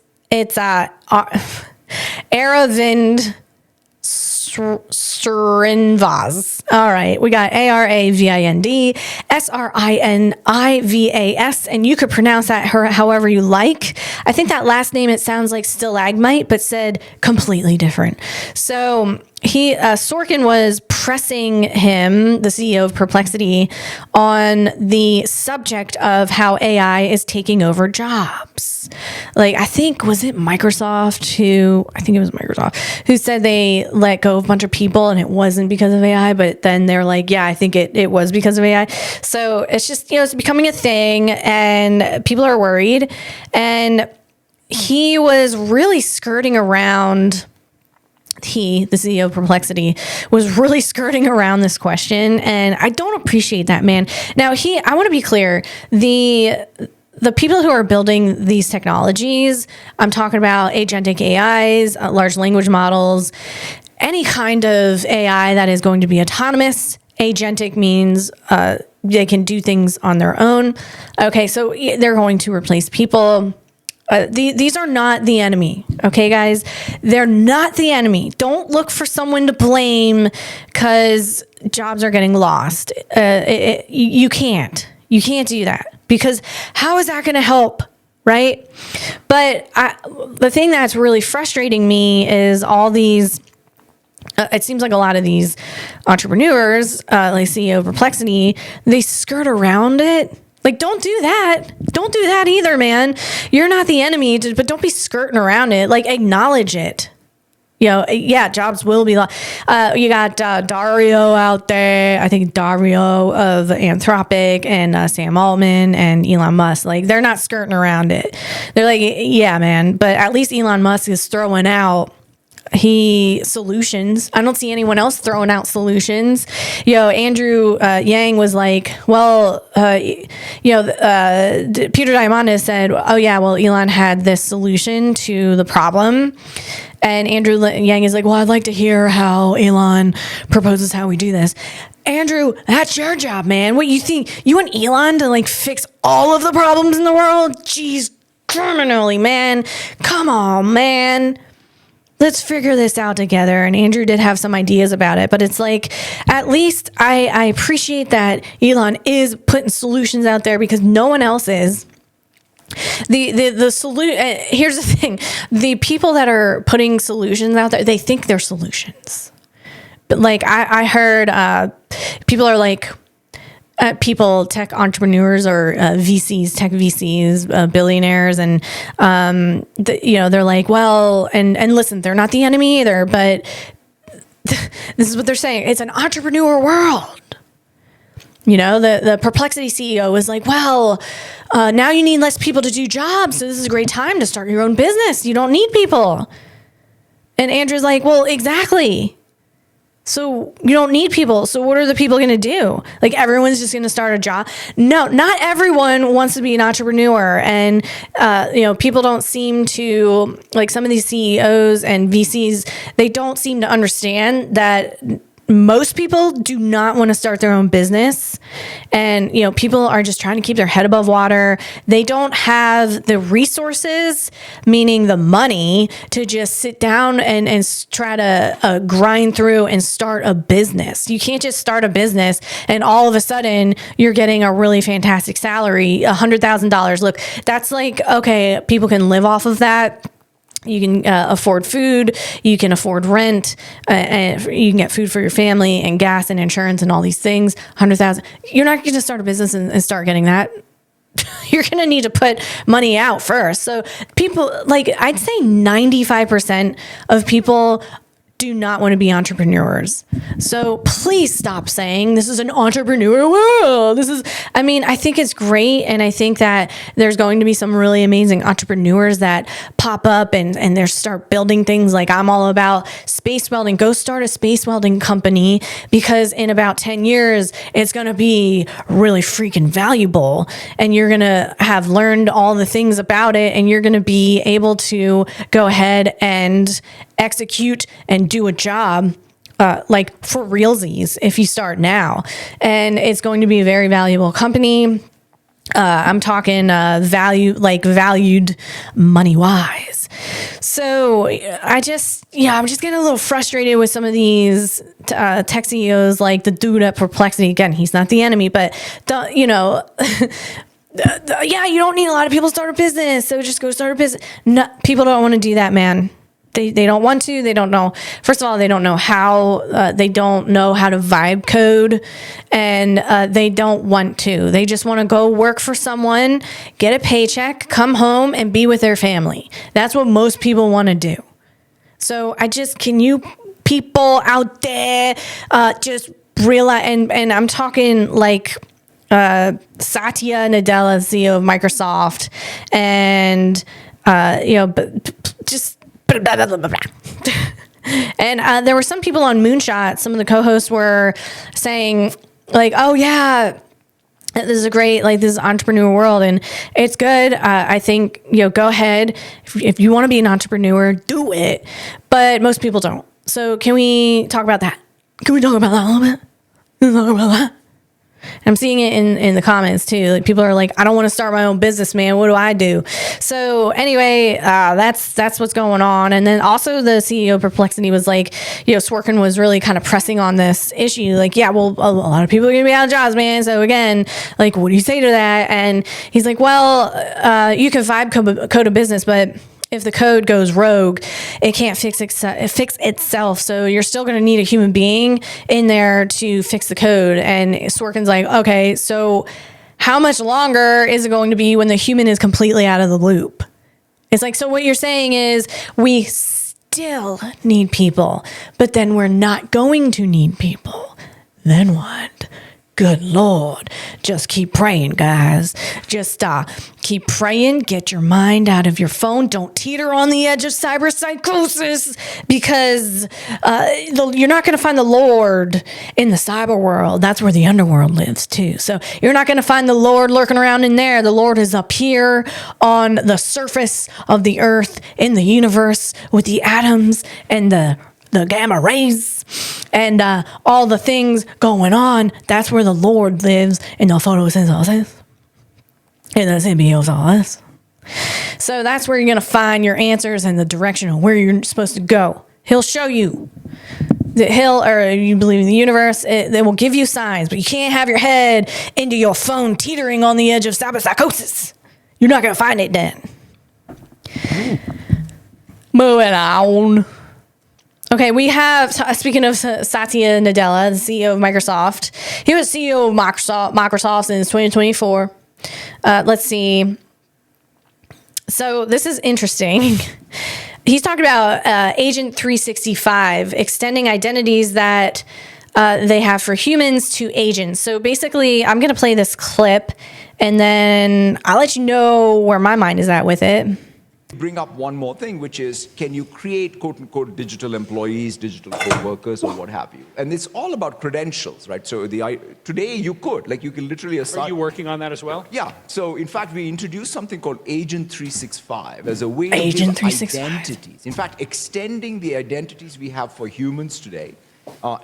Aravind Srinivas. All right, we got Aravind Srinivas, and you could pronounce that however you like. I think that last name, it sounds like stalagmite, but said completely different. So Sorkin was pressing him, the CEO of Perplexity, on the subject of how AI is taking over jobs. Like, I think, was it Microsoft who said they let go of a bunch of people and it wasn't because of AI, but then they're like, yeah, I think it was because of AI. So it's just, it's becoming a thing, and people are worried. And he was really skirting around, the CEO of Perplexity, was really skirting around this question, and I don't appreciate that, man. Now, I want to be clear, the people who are building these technologies, I'm talking about agentic AIs, large language models, any kind of AI that is going to be autonomous. Agentic means they can do things on their own. Okay, so they're going to replace people. These are not the enemy, okay, guys? They're not the enemy. Don't look for someone to blame because jobs are getting lost. You can't do that, because how is that going to help, right? But the thing that's really frustrating me is all these. It seems like a lot of these entrepreneurs, like CEO of Perplexity, they skirt around it. Like, don't do that. Don't do that either, man. You're not the enemy, but don't be skirting around it. Like, acknowledge it. Yeah, jobs will be lost. You got Dario out there. I think Dario of Anthropic, and Sam Altman and Elon Musk. Like, they're not skirting around it. They're like, yeah, man. But at least Elon Musk is throwing out solutions. I don't see anyone else throwing out solutions. Andrew Yang was like, well, Peter Diamandis said, oh yeah, well, Elon had this solution to the problem. And Andrew Yang is like, well, I'd like to hear how Elon proposes how we do this. Andrew, that's your job, man. What you think? You want Elon to like fix all of the problems in the world? Jeez, criminally, man. Come on, man. Let's figure this out together. And Andrew did have some ideas about it, but it's like, at least I appreciate that Elon is putting solutions out there, because no one else is. The solution. Here's the thing: the people that are putting solutions out there, they think they're solutions. But like I heard people are like, tech entrepreneurs or VCs, tech VCs, billionaires, and they're like, well, and listen, they're not the enemy either, but this is what they're saying. It's an entrepreneur world. The Perplexity CEO was like, well, now you need less people to do jobs, so this is a great time to start your own business. You don't need people. And Andrew's like, well, exactly. So you don't need people. So what are the people going to do? Like, everyone's just going to start a job? No, not everyone wants to be an entrepreneur. And, people don't seem to, like, some of these CEOs and VCs, they don't seem to understand that most people do not want to start their own business. And, people are just trying to keep their head above water. They don't have the resources, meaning the money, to just sit down and try to grind through and start a business. You can't just start a business and all of a sudden you're getting a really fantastic salary, $100,000. Look, that's like, okay, people can live off of that. You can afford food, you can afford rent, and you can get food for your family and gas and insurance and all these things. 100,000. You're not going to start a business and start getting that. You're going to need to put money out first. So people, like, I'd say 95% of people do not want to be entrepreneurs. So please stop saying this is an entrepreneur world. I think it's great. And I think that there's going to be some really amazing entrepreneurs that pop up and they start building things. Like, I'm all about space welding. Go start a space welding company, because in about 10 years, it's going to be really freaking valuable. And you're going to have learned all the things about it. And you're going to be able to go ahead and execute and do a job like for realsies if you start now. And it's going to be a very valuable company. I'm talking valued money wise. So I'm just getting a little frustrated with some of these tech CEOs, like the dude at Perplexity. Again, he's not the enemy, but you don't need a lot of people to start a business, so just go start a business. No, people don't want to do that, man. They don't want to. They don't know. First of all, they don't know how. They don't know how to vibe code, and they don't want to. They just want to go work for someone, get a paycheck, come home, and be with their family. That's what most people want to do. So can you people out there just realize? And I'm talking like Satya Nadella, CEO of Microsoft, and just. Blah, blah, blah, blah, blah. And there were some people on Moonshot. Some of the co-hosts were saying, like, oh yeah, this is a great, like, this is entrepreneur world and it's good. I think, go ahead. If you want to be an entrepreneur, do it. But most people don't. So can we talk about that? Can we talk about that a little bit? Can we talk about that? I'm seeing it in the comments too. Like, people are like, I don't want to start my own business, man. What do I do? So anyway, that's what's going on. And then also the CEO of Perplexity was like, Sworkin was really kind of pressing on this issue. Like, yeah, well, a lot of people are going to be out of jobs, man. So again, like, what do you say to that? And he's like, well, you can vibe code a business, but if the code goes rogue, it can't fix itself. So you're still going to need a human being in there to fix the code. And Sworkin's like, okay, so how much longer is it going to be when the human is completely out of the loop? It's like, so what you're saying is we still need people, but then we're not going to need people. Then what? Good Lord. Just keep praying, guys. Just keep praying. Get your mind out of your phone. Don't teeter on the edge of cyberpsychosis, because you're not going to find the Lord in the cyber world. That's where the underworld lives too. So you're not going to find the Lord lurking around in there. The Lord is up here on the surface of the earth, in the universe, with the atoms and the gamma rays and all the things going on. That's where the Lord lives, in the photosynthesis, in the symbiosis. So that's where you're going to find your answers and the direction of where you're supposed to go. He'll show you. Or you believe in the universe, they will give you signs, but you can't have your head into your phone teetering on the edge of cyberpsychosis. You're not going to find it then. Moving on. Okay, we have, speaking of Satya Nadella, the CEO of Microsoft. He was CEO of Microsoft since 2024. Let's see. So this is interesting. He's talking about Agent 365, extending identities that they have for humans to agents. So basically, I'm going to play this clip, and then I'll let you know where my mind is at with it. Bring up one more thing, which is, can you create quote-unquote digital employees, digital co-workers, or what have you? And it's all about credentials, right? So today you could, like you can literally assign... Are you working on that as well? Yeah. So in fact, we introduced something called Agent 365 as a way Agent to give 365. identities. In fact, extending the identities we have for humans today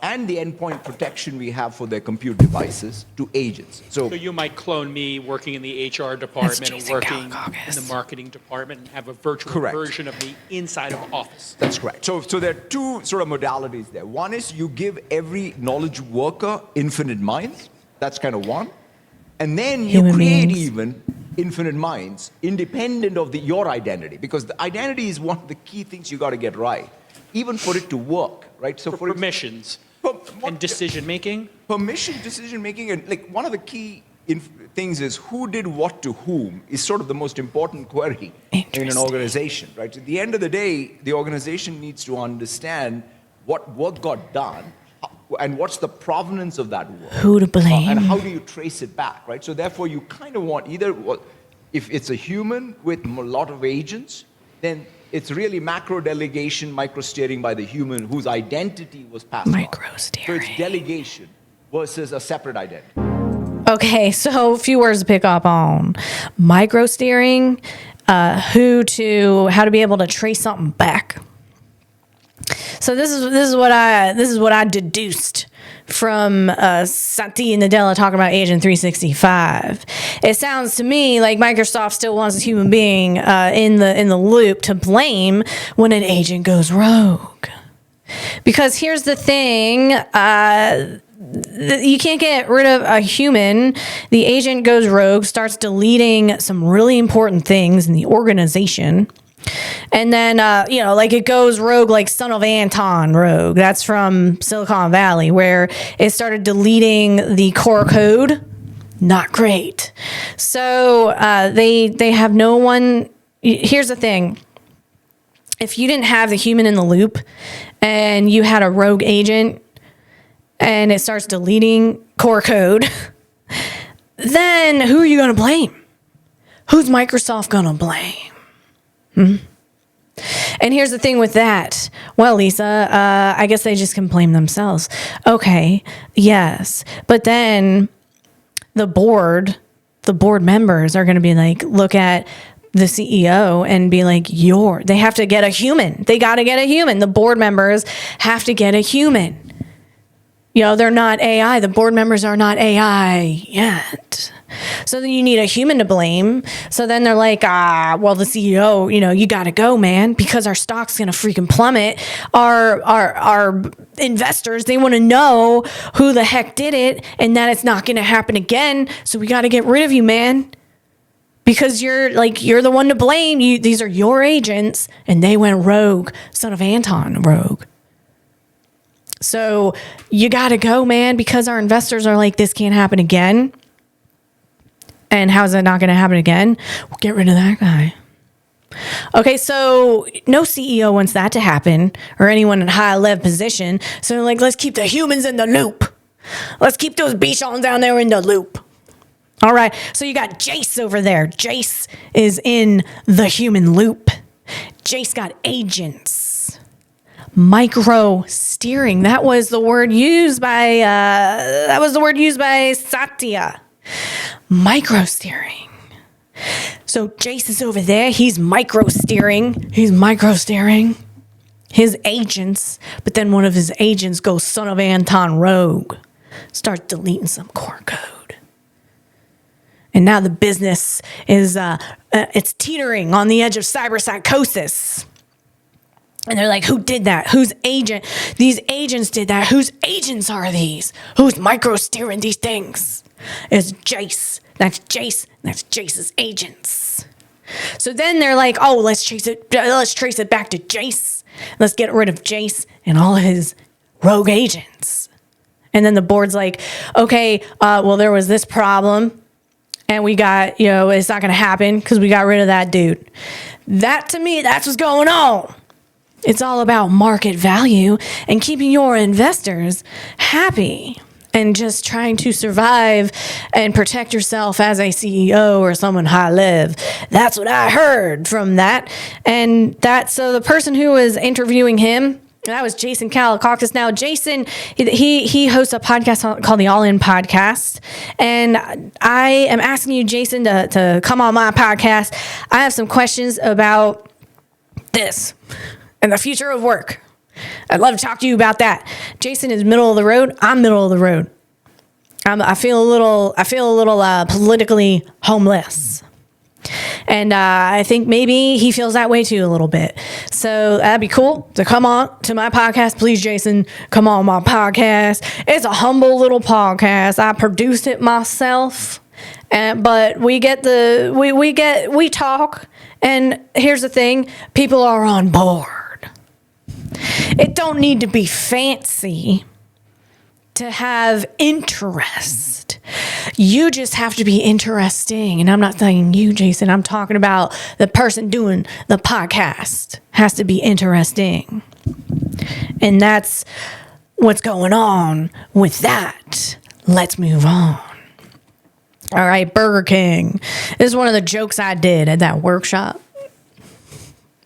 and the endpoint protection we have for their compute devices to agents. So you might clone me working in the HR department and Jason working in Galgakis. the marketing department and have a virtual Correct. version of me inside of Office. That's correct. So there are two sort of modalities there. One is you give every knowledge worker infinite minds. That's kind of one. And then you Human create beings. even infinite minds independent of your identity, because the identity is one of the key things you got to get right, even for it to work, right? So For permissions and decision making. permission, decision making, and like one of the key things is who did what to whom is sort of the most important query in an Interesting. organization, right? At the end of the day, the organization needs to understand what work got done and what's the provenance of that work. Who to blame. And how do you trace it back, right? So therefore, you kind of want either, if it's a human with a lot of agents, then it's really macro delegation, micro steering by the human whose identity was passed on. Micro So steering. it's delegation versus a separate identity. Okay, so a few words to pick up on. Micro steering, how to be able to trace something back. So this is what I deduced from Satya Nadella talking about Agent 365. It sounds to me like Microsoft still wants a human being in the loop to blame when an agent goes rogue. Because here's the thing. You can't get rid of a human. The agent goes rogue, starts deleting some really important things in the organization. And then, like it goes rogue, like Son of Anton rogue. That's from Silicon Valley, where it started deleting the core code. Not great. So they have no one. Here's the thing. If you didn't have the human in the loop and you had a rogue agent and it starts deleting core code, then who are you going to blame? Who's Microsoft going to blame? And here's the thing with that. Well, Lisa, I guess they just can blame themselves. Okay, yes. But then the board members are going to be like, look at the CEO and be like, they have to get a human. They got to get a human. The board members have to get a human. They're not AI. The board members are not AI yet. So then you need a human to blame. So then they're like, the CEO, you got to go, man, because our stock's going to freaking plummet. Our investors, they want to know who the heck did it and that it's not going to happen again. So we got to get rid of you, man. Because you're the one to blame. These are your agents and they went rogue. Son of Anton rogue. So you got to go, man, because our investors are like, this can't happen again. And how's it not going to happen again? We'll get rid of that guy. Okay, so no CEO wants that to happen or anyone in a high-level position. So like, let's keep the humans in the loop. Let's keep those bichons down there in the loop. All right, so you got Jace over there. Jace is in the human loop. Jace got agents. Micro steering. That was the word used by Satya. Micro steering. So Jace is over there. He's micro steering. His agents. But then one of his agents goes Son of Anton rogue. Starts deleting some core code. And now the business is it's teetering on the edge of cyberpsychosis. And they're like, who did that? Whose agent? These agents did that. Whose agents are these? Who's micro steering these things? It's Jace. That's Jace. That's Jace's agents. So then they're like, oh, let's trace it back to Jace. Let's get rid of Jace and all his rogue agents. And then the board's like, okay, well, there was this problem, and we got, it's not going to happen because we got rid of that dude. That, to me, that's what's going on. It's all about market value and keeping your investors happy and just trying to survive and protect yourself as a CEO or someone high level. That's what I heard from that. And so the person who was interviewing him, that was Jason Calacanis. Now, Jason, he hosts a podcast called the All In Podcast. And I am asking you, Jason, to come on my podcast. I have some questions about this and the future of work. I'd love to talk to you about that. Jason is middle of the road. I'm middle of the road. I feel a little politically homeless. And I think maybe he feels that way too a little bit. So that'd be cool to come on to my podcast. Please, Jason, come on my podcast. It's a humble little podcast. I produced it myself. But we talk. And here's the thing. People are on board. It don't need to be fancy to have interest. You just have to be interesting. And I'm not saying you, Jason. I'm talking about the person doing the podcast has to be interesting. And that's what's going on with that. Let's move on. All right, Burger King. This is one of the jokes I did at that workshop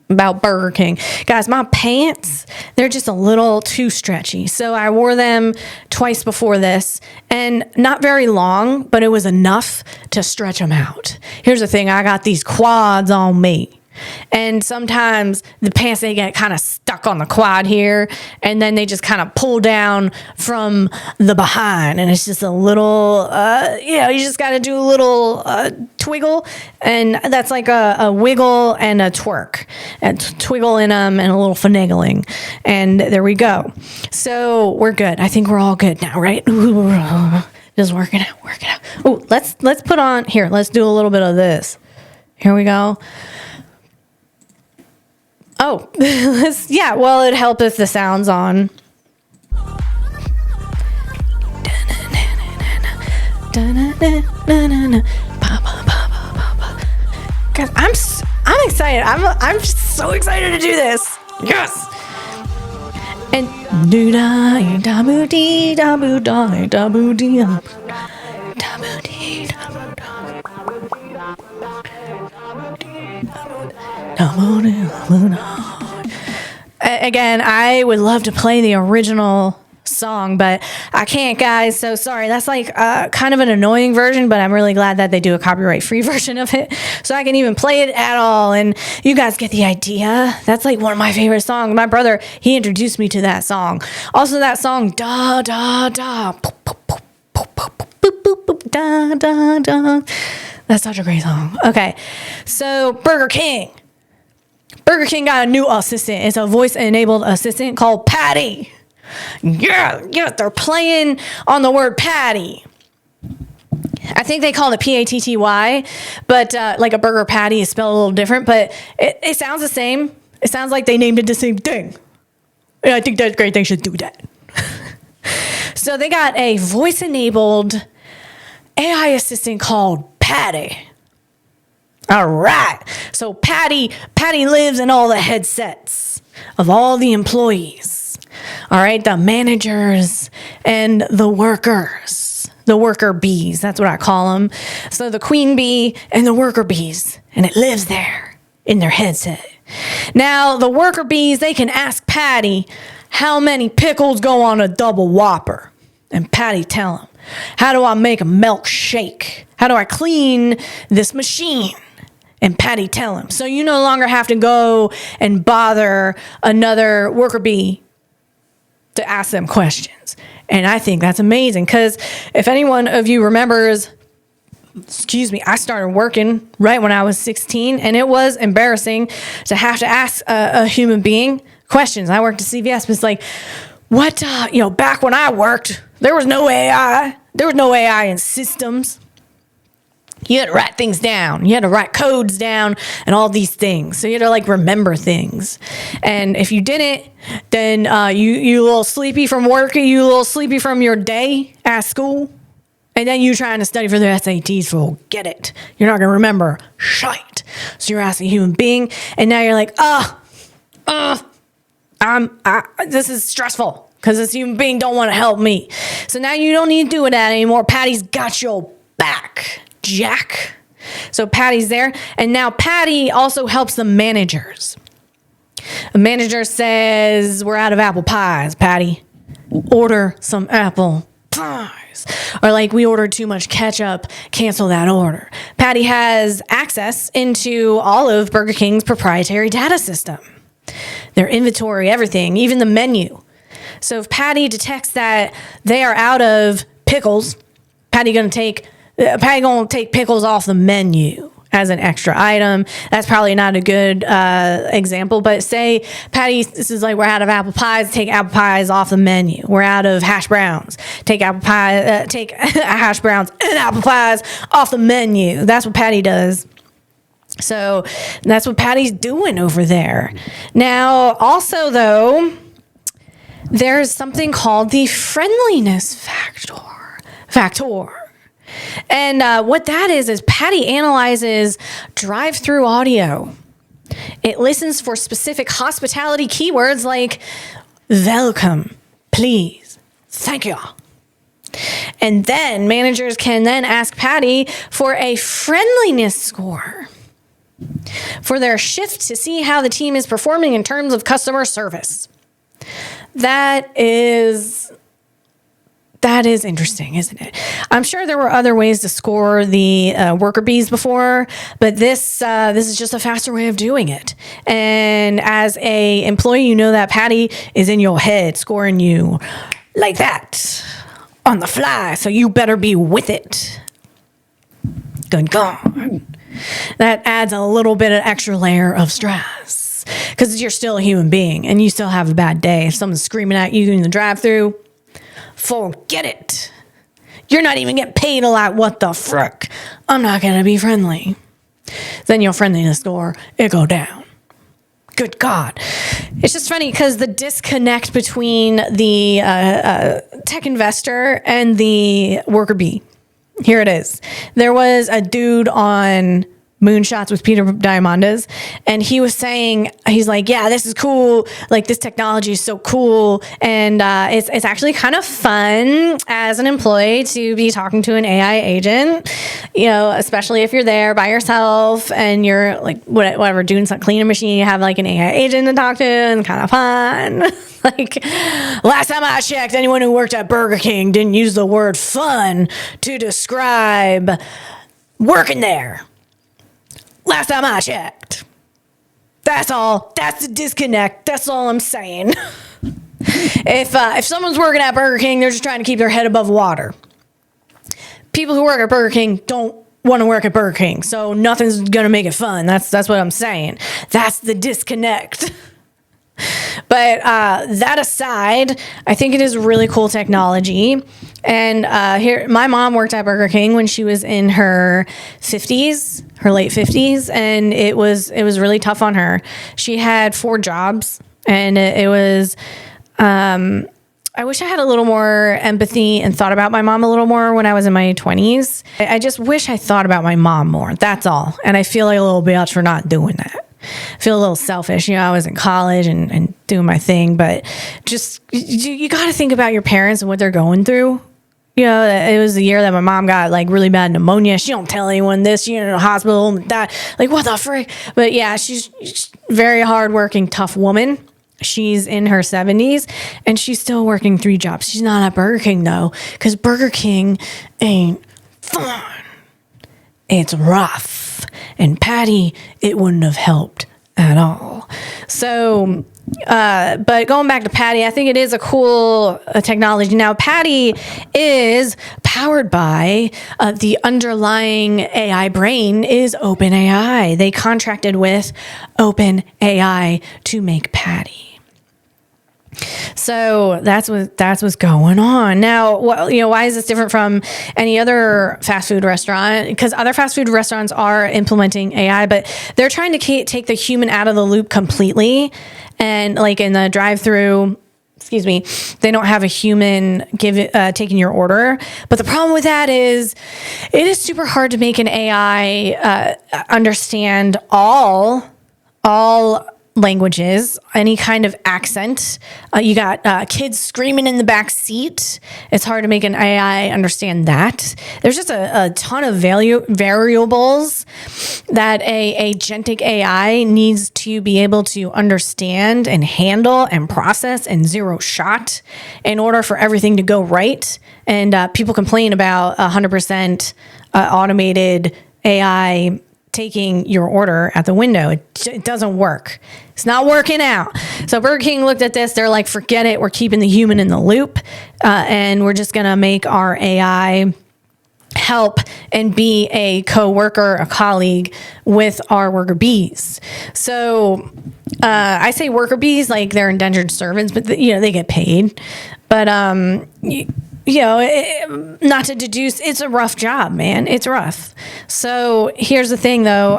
about Burger King. Guys, my pants, they're just a little too stretchy. So I wore them twice before this, and not very long, but it was enough to stretch them out. Here's the thing. I got these quads on me. And sometimes the pants, they get kind of stuck on the quad here, and then they just kind of pull down from the behind, and it's just a little, you just got to do a little twiggle, and that's like a wiggle and a twerk, and twiggle in them and a little finagling, and there we go. So we're good. I think we're all good now, right? Just working out. Oh, let's put on here. Let's do a little bit of this. Here we go. Oh, well, it'd help if the sound's on. Guys, I'm excited. I'm just so excited to do this. Yes. And do da da boo dee da boo da da boo dee da boo dee da boo da. Again, I would love to play the original song, but I can't, guys. So sorry. That's like kind of an annoying version, but I'm really glad that they do a copyright-free version of it, so I can even play it at all. And you guys get the idea. That's like one of my favorite songs. My brother, he introduced me to that song. Also, that song, da da da, boop, boop, boop, boop, boop, boop, boop, boop, da da da. That's such a great song. Okay, so Burger King. Burger King got a new assistant. It's a voice-enabled assistant called Patty. Yeah, they're playing on the word patty. I think they call it Patty, but like a burger patty is spelled a little different, but it sounds the same. It sounds like they named it the same thing. And I think that's great. They should do that. So they got a voice-enabled AI assistant called Patty. All right. So Patty lives in all the headsets of all the employees. All right. The managers and the workers. The worker bees. That's what I call them. So the queen bee and the worker bees. And it lives there in their headset. Now, the worker bees, they can ask Patty, how many pickles go on a double Whopper? And Patty tell them, how do I make a milkshake? How do I clean this machine? And Patty tell him. So you no longer have to go and bother another worker bee to ask them questions. And I think that's amazing, because if any one of you remembers, I started working right when I was 16, and it was embarrassing to have to ask a human being questions. I worked at CVS, but it's like, back when I worked, there was no AI. There was no AI in systems. You had to write things down. You had to write codes down and all these things. So you had to like remember things. And if you didn't, then you a little sleepy from work, you a little sleepy from your day at school. And then you trying to study for the SATs, forget it. You're not going to remember shite. So you're asking a human being. And now you're like, this is stressful because this human being don't want to help me. So now you don't need to do that anymore. Patty's got your back, Jack. So Patty's there. And now Patty also helps the managers. The manager says, we're out of apple pies, Patty. Order some apple pies. Or like, we ordered too much ketchup, cancel that order. Patty has access into all of Burger King's proprietary data system. Their inventory, everything, even the menu. So if Patty detects that they are out of pickles, Patty gonna take pickles off the menu as an extra item. That's probably not a good example, but say Patty, this is like, we're out of apple pies, take apple pies off the menu. We're out of hash browns, take apple pie, take hash browns and apple pies off the menu. That's what Patty does. So that's what Patty's doing over there. Now, also though, there's something called the friendliness factor. And what that is Patty analyzes drive-through audio. It listens for specific hospitality keywords like welcome, please, thank you. And then managers can then ask Patty for a friendliness score for their shift to see how the team is performing in terms of customer service. That is interesting, isn't it? I'm sure there were other ways to score the worker bees before, but this is just a faster way of doing it. And as a employee, you know that Patty is in your head scoring you like that on the fly, so you better be with it. Good God. That adds a little bit of extra layer of stress because you're still a human being and you still have a bad day. If someone's screaming at you in the drive-thru, forget it. You're not even getting paid a lot. What the frick? I'm not going to be friendly. Then your friendliness score, it go down. Good God. It's just funny because the disconnect between the tech investor and the worker bee. Here it is. There was a dude on Moonshots with Peter Diamandis, and he was saying, he's like, yeah, this is cool. Like, this technology is so cool. And it's actually kind of fun as an employee to be talking to an AI agent, you know, especially if you're there by yourself and you're like, whatever, doing some cleaning machine, you have like an AI agent to talk to, and kind of fun. Like, last time I checked, anyone who worked at Burger King didn't use the word fun to describe working there. Last time I checked. That's all. That's the disconnect. That's all I'm saying. If someone's working at Burger King, they're just trying to keep their head above water. People who work at Burger King don't want to work at Burger King, so nothing's gonna make it fun. That's what I'm saying. That's the disconnect. But that aside, I think it is really cool technology. And here, my mom worked at Burger King when she was in her 50s, her late 50s, and it was really tough on her. She had 4 jobs, and it was. I wish I had a little more empathy and thought about my mom a little more when I was in my 20s. I just wish I thought about my mom more. That's all. And I feel like a little bitch for not doing that. I feel a little selfish. You know, I was in college and doing my thing, but just, you got to think about your parents and what they're going through. You know, it was the year that my mom got like really bad pneumonia. She don't tell anyone this. She's in a hospital and died. Like, what the frick? But yeah, she's very hardworking, tough woman. She's in her 70s and she's still working 3 jobs. She's not at Burger King though, because Burger King ain't fun. It's rough. And Patty, it wouldn't have helped at all. So, but going back to Patty, I think it is a cool technology. Now, Patty is powered by the underlying AI brain is OpenAI. They contracted with OpenAI to make Patty. So that's what's going on now. Why is this different from any other fast food restaurant? Because other fast food restaurants are implementing AI, but they're trying to take the human out of the loop completely. And like in the drive-through, they don't have a human taking your order. But the problem with that is it is super hard to make an AI understand all languages, any kind of accent. You got kids screaming in the back seat. It's hard to make an AI understand that. There's just a ton of variables that a agentic AI needs to be able to understand and handle and process and zero shot in order for everything to go right. And people complain about 100% automated AI taking your order at the window. It doesn't work. It's not working out. So Burger King looked at this. They're like, forget it. We're keeping the human in the loop. And we're just going to make our AI help and be a co-worker, a colleague with our worker bees. So I say worker bees like they're indentured servants, but they get paid. But not to deduce, it's a rough job, man. It's rough. So here's the thing, though.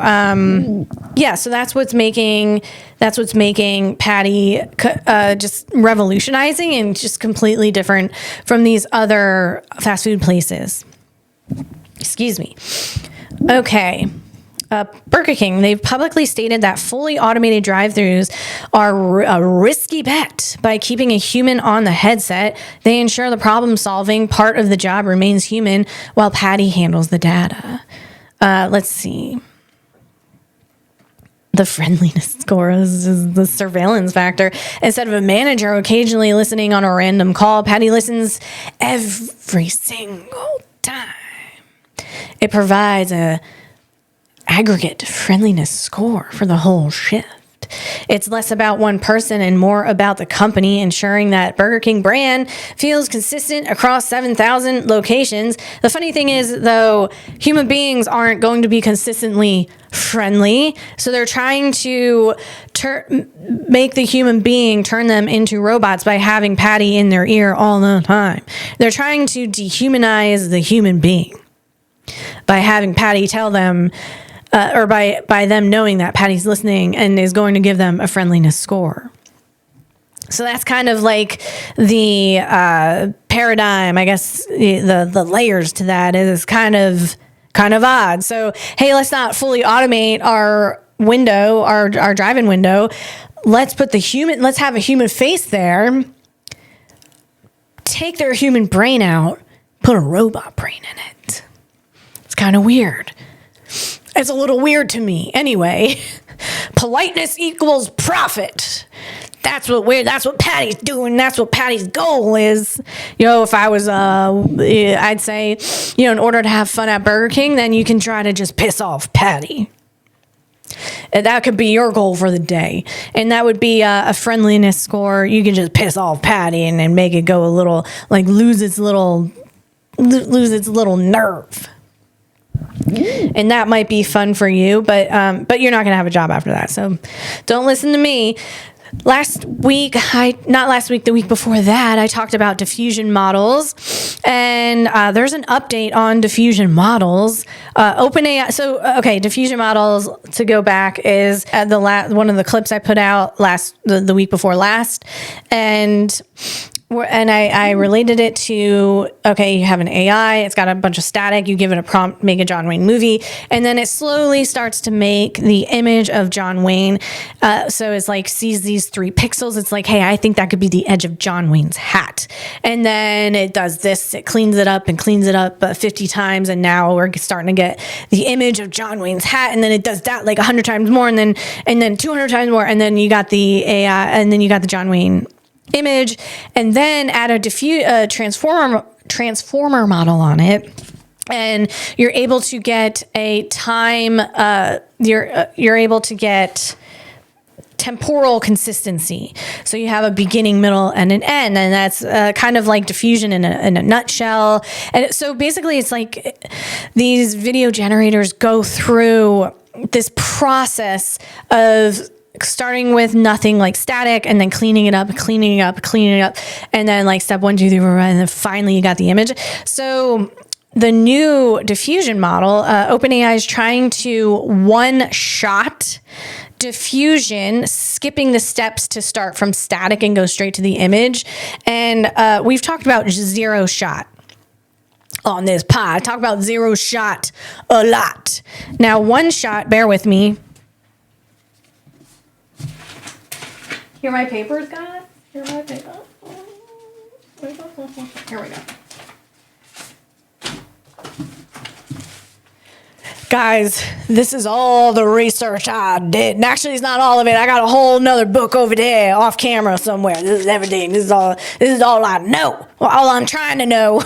So that's what's making Patty just revolutionizing and just completely different from these other fast food places. Excuse me. Okay. Burger King, they've publicly stated that fully automated drive-thrus are a risky bet. By keeping a human on the headset, they ensure the problem-solving part of the job remains human while Patty handles the data. Let's see. The friendliness score is the surveillance factor. Instead of a manager occasionally listening on a random call, Patty listens every single time. It provides a aggregate friendliness score for the whole shift. It's less about one person and more about the company, ensuring that Burger King brand feels consistent across 7,000 locations. The funny thing is, though, human beings aren't going to be consistently friendly, so they're trying to make the human being turn them into robots by having Patty in their ear all the time. They're trying to dehumanize the human being by having Patty tell them or by them knowing that Patty's listening and is going to give them a friendliness score. So that's kind of like the paradigm, I guess. The layers to that is kind of odd. So hey, let's not fully automate our window, our drive-in window. Let's have a human face there. Take their human brain out, put a robot brain in it. It's kind of weird. It's a little weird to me. Anyway, politeness equals profit. That's what Patty's doing. That's what Patty's goal is. If I was, I'd say, in order to have fun at Burger King, then you can try to just piss off Patty. And that could be your goal for the day. And that would be a friendliness score. You can just piss off Patty and then make it go a little, like lose its little nerve. And that might be fun for you, but you're not going to have a job after that. So don't listen to me. The week before that, I talked about diffusion models, and there's an update on diffusion models. OpenAI. So, okay, diffusion models, to go back, is one of the clips I put out the week before last, and I related it to, okay, you have an AI, it's got a bunch of static, you give it a prompt, make a John Wayne movie, and then it slowly starts to make the image of John Wayne. So it's like, sees these 3 pixels, it's like, hey, I think that could be the edge of John Wayne's hat. And then it does this, it cleans it up 50 times, and now we're starting to get the image of John Wayne's hat, and then it does that like 100 times more, and then 200 times more, and then you got the AI, and then you got the John Wayne image, and then add a transformer model on it, and you're able to get a time. You're able to get temporal consistency. So you have a beginning, middle, and an end, and that's kind of like diffusion in a nutshell. And so basically, it's like these video generators go through this process of starting with nothing like static and then cleaning it up, and then like step 1, 2, 3, 4, 5, and then finally you got the image. So the new diffusion model, OpenAI is trying to one-shot diffusion, skipping the steps to start from static and go straight to the image. And we've talked about zero shot on this pod. I talk about zero shot a lot. Now, one shot, bear with me. Here are my papers, guys. Here are my papers. Here we go. Guys, this is all the research I did. And actually, it's not all of it. I got a whole nother book over there off camera somewhere. This is everything. This is all I know. All I'm trying to know.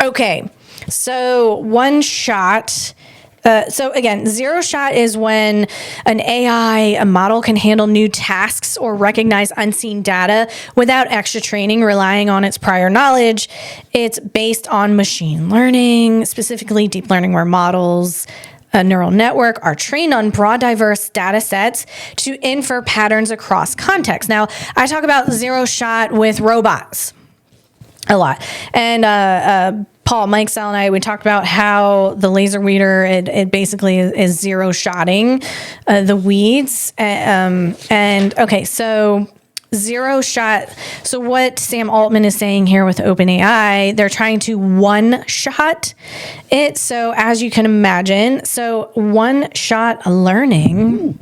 Okay, so one shot. So again, zero shot is when an AI, a model can handle new tasks or recognize unseen data without extra training, relying on its prior knowledge. It's based on machine learning, specifically deep learning, where models, a neural network, are trained on broad, diverse data sets to infer patterns across contexts. Now, I talk about zero shot with robots a lot. And Paul, Mike, Sal, and I, we talked about how the laser weeder, it basically is zero shotting the weeds. And okay, so zero shot. So what Sam Altman is saying here with OpenAI, they're trying to one shot it. So as you can imagine, so one shot learning.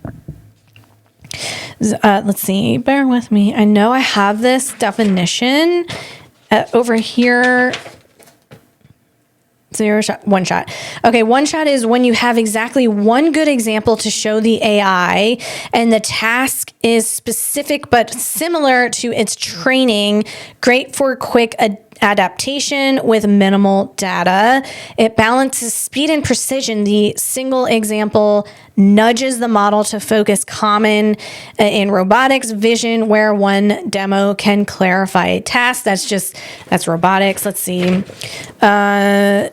Let's see, bear with me. I know I have this definition over here. Zero shot, one shot. Okay, one shot is when you have exactly one good example to show the AI, and the task is specific but similar to its training. Great for quick adaptation with minimal data. It balances speed and precision. The single example nudges the model to focus common in robotics vision, where one demo can clarify a task. That's robotics. Let's see. An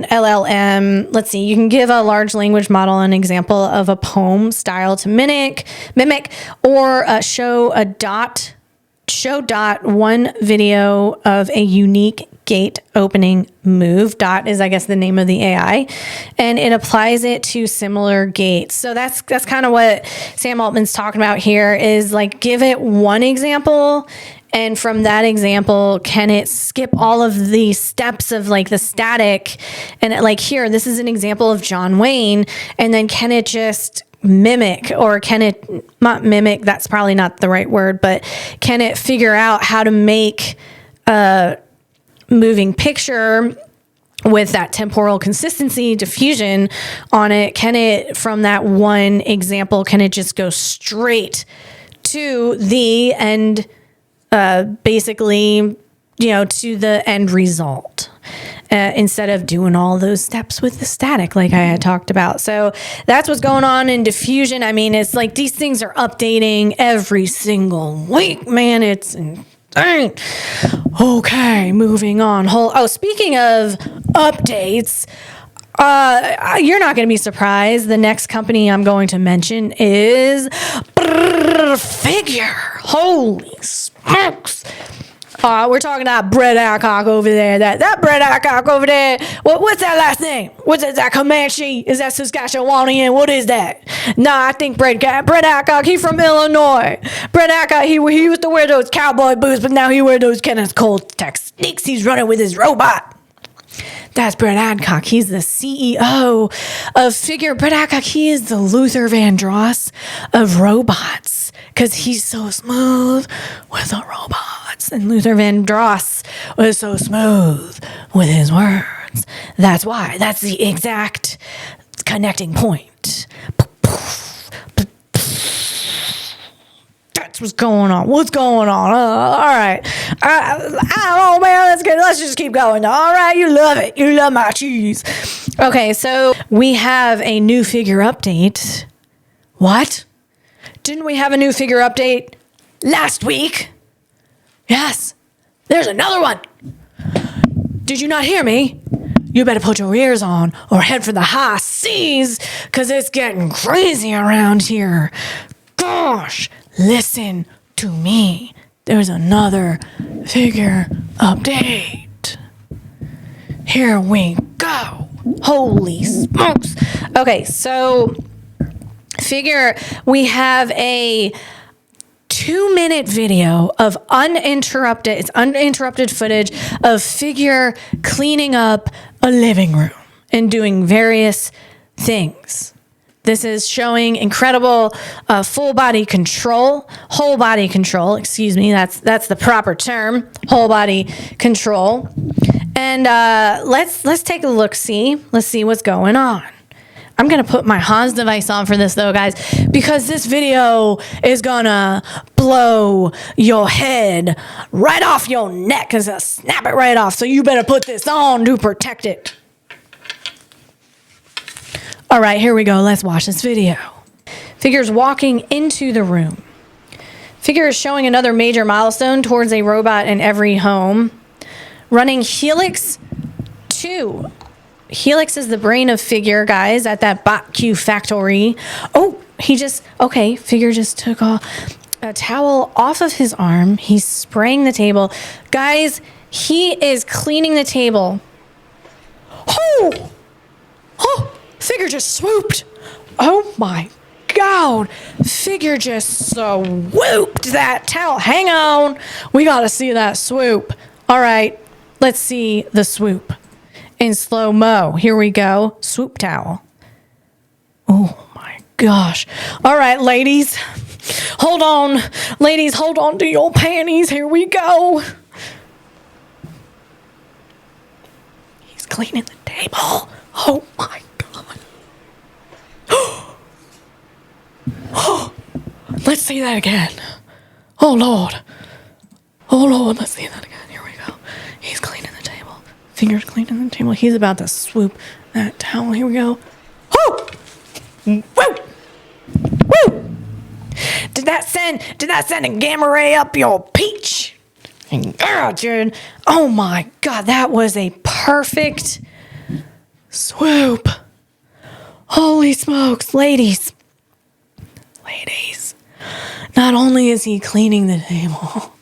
LLM. Let's see. You can give a large language model an example of a poem style to mimic, or show one video of a unique gate opening move. Dot is, I guess, the name of the AI, and it applies it to similar gates. So that's kind of what Sam Altman's talking about here, is like, give it one example, and from that example, can it skip all of the steps of like the static, and like here, this is an example of John Wayne, and then can it just mimic, or can it not mimic, that's probably not the right word, but can it figure out how to make a moving picture with that temporal consistency, diffusion on it? Can it, from that one example, can it just go straight to the end, basically, to the end result? Instead of doing all those steps with the static like I had talked about. So that's what's going on in diffusion. I mean, it's like these things are updating every single week, man. It's insane. Okay, moving on. Speaking of updates, you're not going to be surprised. The next company I'm going to mention is Figure. Holy smokes. We're talking about Brett Alcock over there. That Brett Alcock over there. What's that last name? What's that Comanche? Is that Saskatchewanian? What is that? Nah, I think Brett Alcock, he from Illinois. Brett Alcock, he used to wear those cowboy boots, but now he wears those Kenneth Cole techniques. He's running with his robot. That's Brett Adcock. He's the CEO of Figure. Brett Adcock, he is the Luther Vandross of robots, because he's so smooth with the robots. And Luther Vandross was so smooth with his words. That's why. That's the exact connecting point. That's what's going on. What's going on? All right. I don't know, man. That's good. Let's just keep going. All right. You love it. You love my cheese. Okay. So we have a new Figure update. What? Didn't we have a new Figure update last week? Yes. There's another one. Did you not hear me? you better put your ears on or head for the high seas, because it's getting crazy around here. Gosh, listen to me. There's another figure update. Here we go. Holy smokes. Okay, so figure, we have a 2-minute video of uninterrupted, it's uninterrupted footage of figure cleaning up a living room and doing various things. This is showing incredible full body control, whole body control, excuse me, that's the proper term, whole body control. And let's take a look, see? Let's see what's going on. I'm going to put my Hans device on for this, though, guys, because this video is going to blow your head right off your neck. It's going to snap it right off. So you better put this on to protect it. All right, here we go. Let's watch this video. Figure's walking into the room. Figure is showing another major milestone towards a robot in every home. Running Helix 2. Helix is the brain of Figure, guys, at that Bot Q factory. Oh, Figure just took a towel off of his arm. He's spraying the table. Guys, he is cleaning the table. Oh, Figure just swooped. Oh my God. Figure just swooped that towel. Hang on. We got to see that swoop. All right, let's see the swoop. In slow-mo. Here we go. Swoop towel. Oh my gosh. All right, ladies. Hold on. Ladies, hold on to your panties. Here we go. He's cleaning the table. Oh my God. Oh, let's see that again. Oh Lord. Oh Lord, let's see that again. Here we go. He's cleaning the table. Fingers cleaning the table. He's about to swoop that towel. Here we go. Oh! Woo! Woo! Did that send a gamma ray up your peach? Girl, dude. Oh my God, that was a perfect swoop. Holy smokes, ladies. Ladies. Not only is he cleaning the table,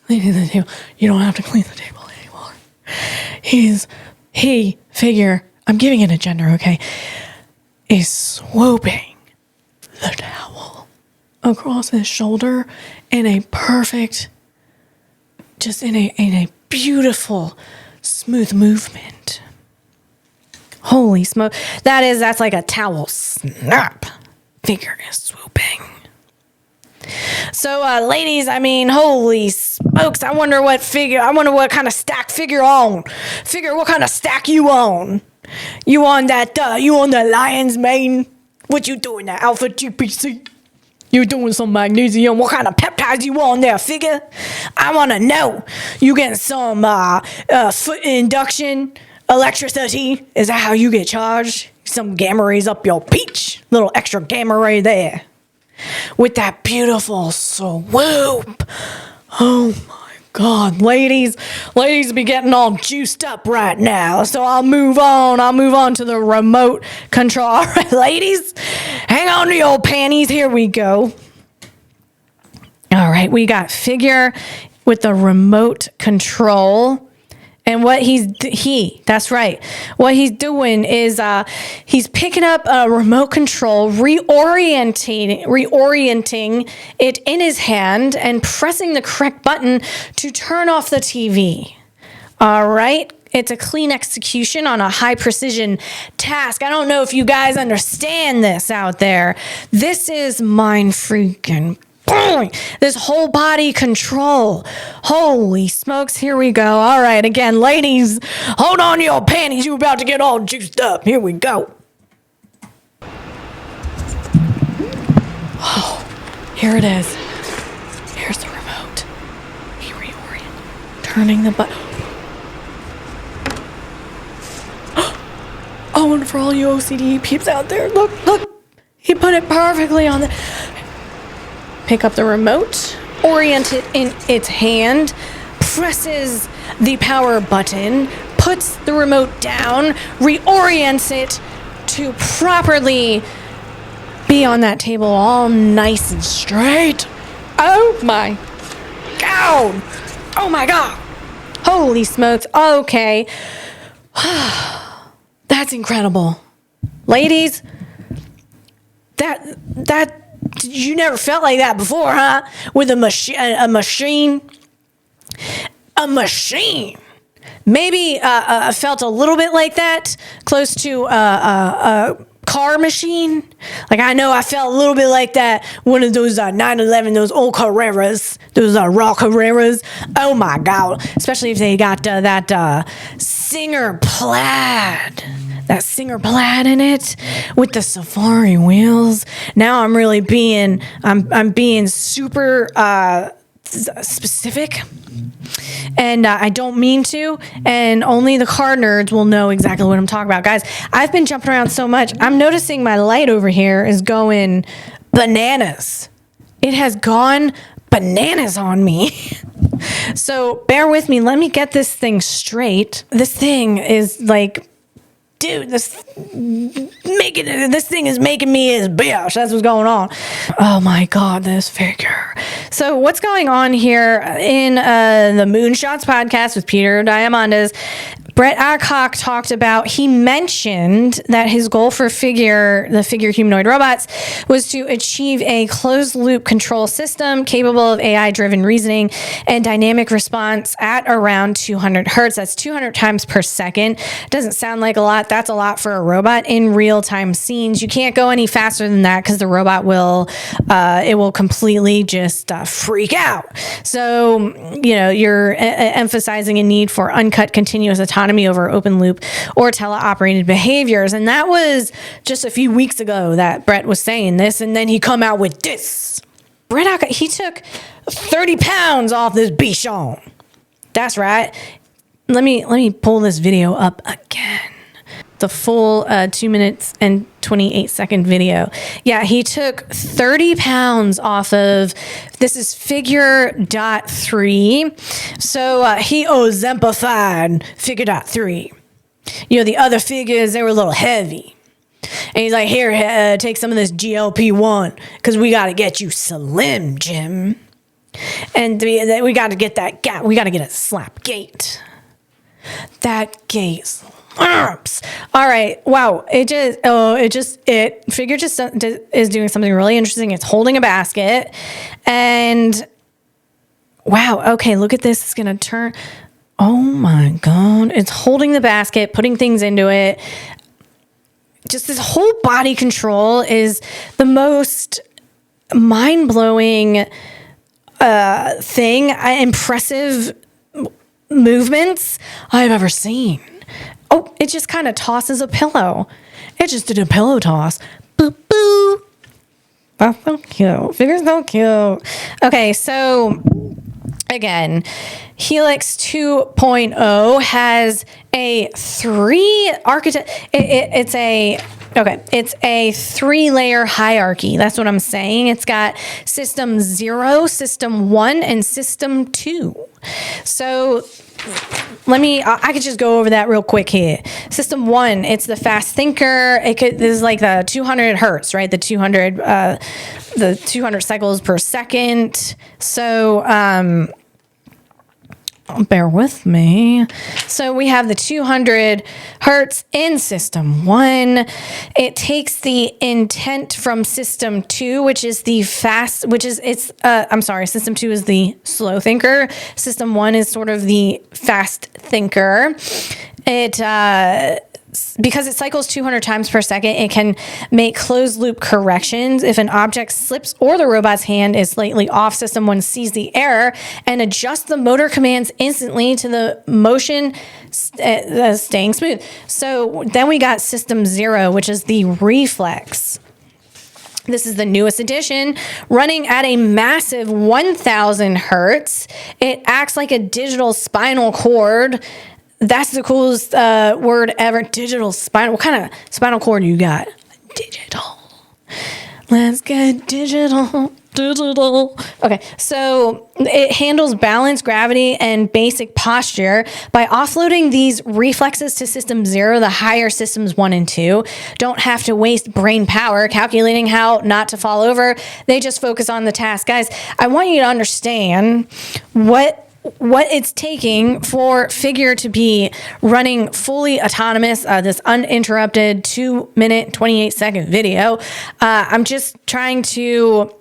you don't have to clean the table anymore. Figure, I'm giving it a gender, okay, is swooping the towel across his shoulder in a perfect, just in a beautiful, smooth movement. Holy smoke. That's like a towel snap. Figure is swooping. So, ladies, I mean, holy smokes, I wonder what kind of stack Figure on. Figure, what kind of stack you on? You on the lion's mane? What you doing, that Alpha GPC? You doing some magnesium? What kind of peptides you on there, Figure? I want to know. You getting some foot induction electricity? Is that how you get charged? Some gamma rays up your peach. Little extra gamma ray there. With that beautiful swoop. Oh my God, ladies be getting all juiced up right now. So I'll move on to the remote control. All right, ladies, hang on to your panties. Here we go. All right, we got Figure with the remote control. And what that's right. What he's doing is he's picking up a remote control, reorienting it in his hand and pressing the correct button to turn off the TV. All right. It's a clean execution on a high precision task. I don't know if you guys understand this out there. This is mind freaking boing. This whole body control. Holy smokes, here we go. All right, again, ladies, hold on to your panties. You're about to get all juiced up. Here we go. Oh, here it is. Here's the remote. He reoriented, turning the button. Oh, and for all you OCD peeps out there, look. He put it perfectly on the... Pick up the remote, orient it in its hand, presses the power button, puts the remote down, reorients it to properly be on that table all nice and straight. Oh my God. Oh my God. Holy smokes. Okay. That's incredible. Ladies, that you never felt like that before, huh? With a machine. Maybe felt a little bit like that, close to a car machine. Like, I know I felt a little bit like that. One of those 911, those old Carreras, those raw Carreras. Oh my God! Especially if they got that Singer plaid. That Singer plaid in it with the safari wheels. Now I'm really being super specific, and I don't mean to, and only the car nerds will know exactly what I'm talking about. Guys, I've been jumping around so much, I'm noticing my light over here is going bananas. It has gone bananas on me. So bear with me, let me get this thing straight. This thing is like, dude, this thing is making me his bitch. That's what's going on. Oh my God, this figure. So what's going on here in the Moonshots podcast with Peter Diamandis? Brett Adcock talked about, he mentioned that his goal for the figure humanoid robots was to achieve a closed loop control system capable of AI driven reasoning and dynamic response at around 200 hertz. That's 200 times per second. Doesn't sound like a lot. That's a lot for a robot in real time scenes. You can't go any faster than that because the robot will completely just freak out. So, you're emphasizing a need for uncut continuous autonomy over open loop or teleoperated behaviors. And that was just a few weeks ago that Brett was saying this, and then he come out with this. Brett, he took 30 pounds off this bichon. That's right. Let me pull this video up again. The full 2 minutes and 28 second video. Yeah, he took 30 pounds off of, this is figure.3. So he exemplified figure.3. The other figures, they were a little heavy. And he's like, here, take some of this GLP-1 because we got to get you slim, Jim. And we got to get that gap. We got to get a slap gate. That gate slaps. All right. Wow. Figure just is doing something really interesting. It's holding a basket, and wow. Okay. Look at this. It's going to turn. Oh my God. It's holding the basket, putting things into it. Just this whole body control is the most mind-blowing impressive movements I've ever seen. Oh, it just kind of tosses a pillow. It just did a pillow toss. Boo, boo. That's so cute. Figure's so cute. Okay, so again, Helix 2.0 has a it's a 3-layer hierarchy. That's what I'm saying. It's got System 0, System 1, and System 2. So I could just go over that real quick here. System 1, it's the fast thinker. This is like the 200 hertz, right? The 200 cycles per second. So, bear with me. So we have the 200 hertz in System 1. It takes the intent from System 2, which is System 2 is the slow thinker. System 1 is sort of the fast thinker. Because it cycles 200 times per second, it can make closed loop corrections. If an object slips or the robot's hand is slightly off, System 1 sees the error and adjusts the motor commands instantly to the motion staying smooth. So then we got System 0, which is the reflex. This is the newest edition, running at a massive 1,000 hertz. It acts like a digital spinal cord. That's the coolest word ever. Digital spinal. What kind of spinal cord you got? Digital. Let's get digital. digital. Okay, so it handles balance, gravity, and basic posture by offloading these reflexes to system 0. The higher systems 1 and 2 don't have to waste brain power calculating how not to fall over. They just focus on the task. Guys, I want you to understand what it's taking for Figure to be running fully autonomous, this uninterrupted 2-minute, 28-second video. I'm just trying to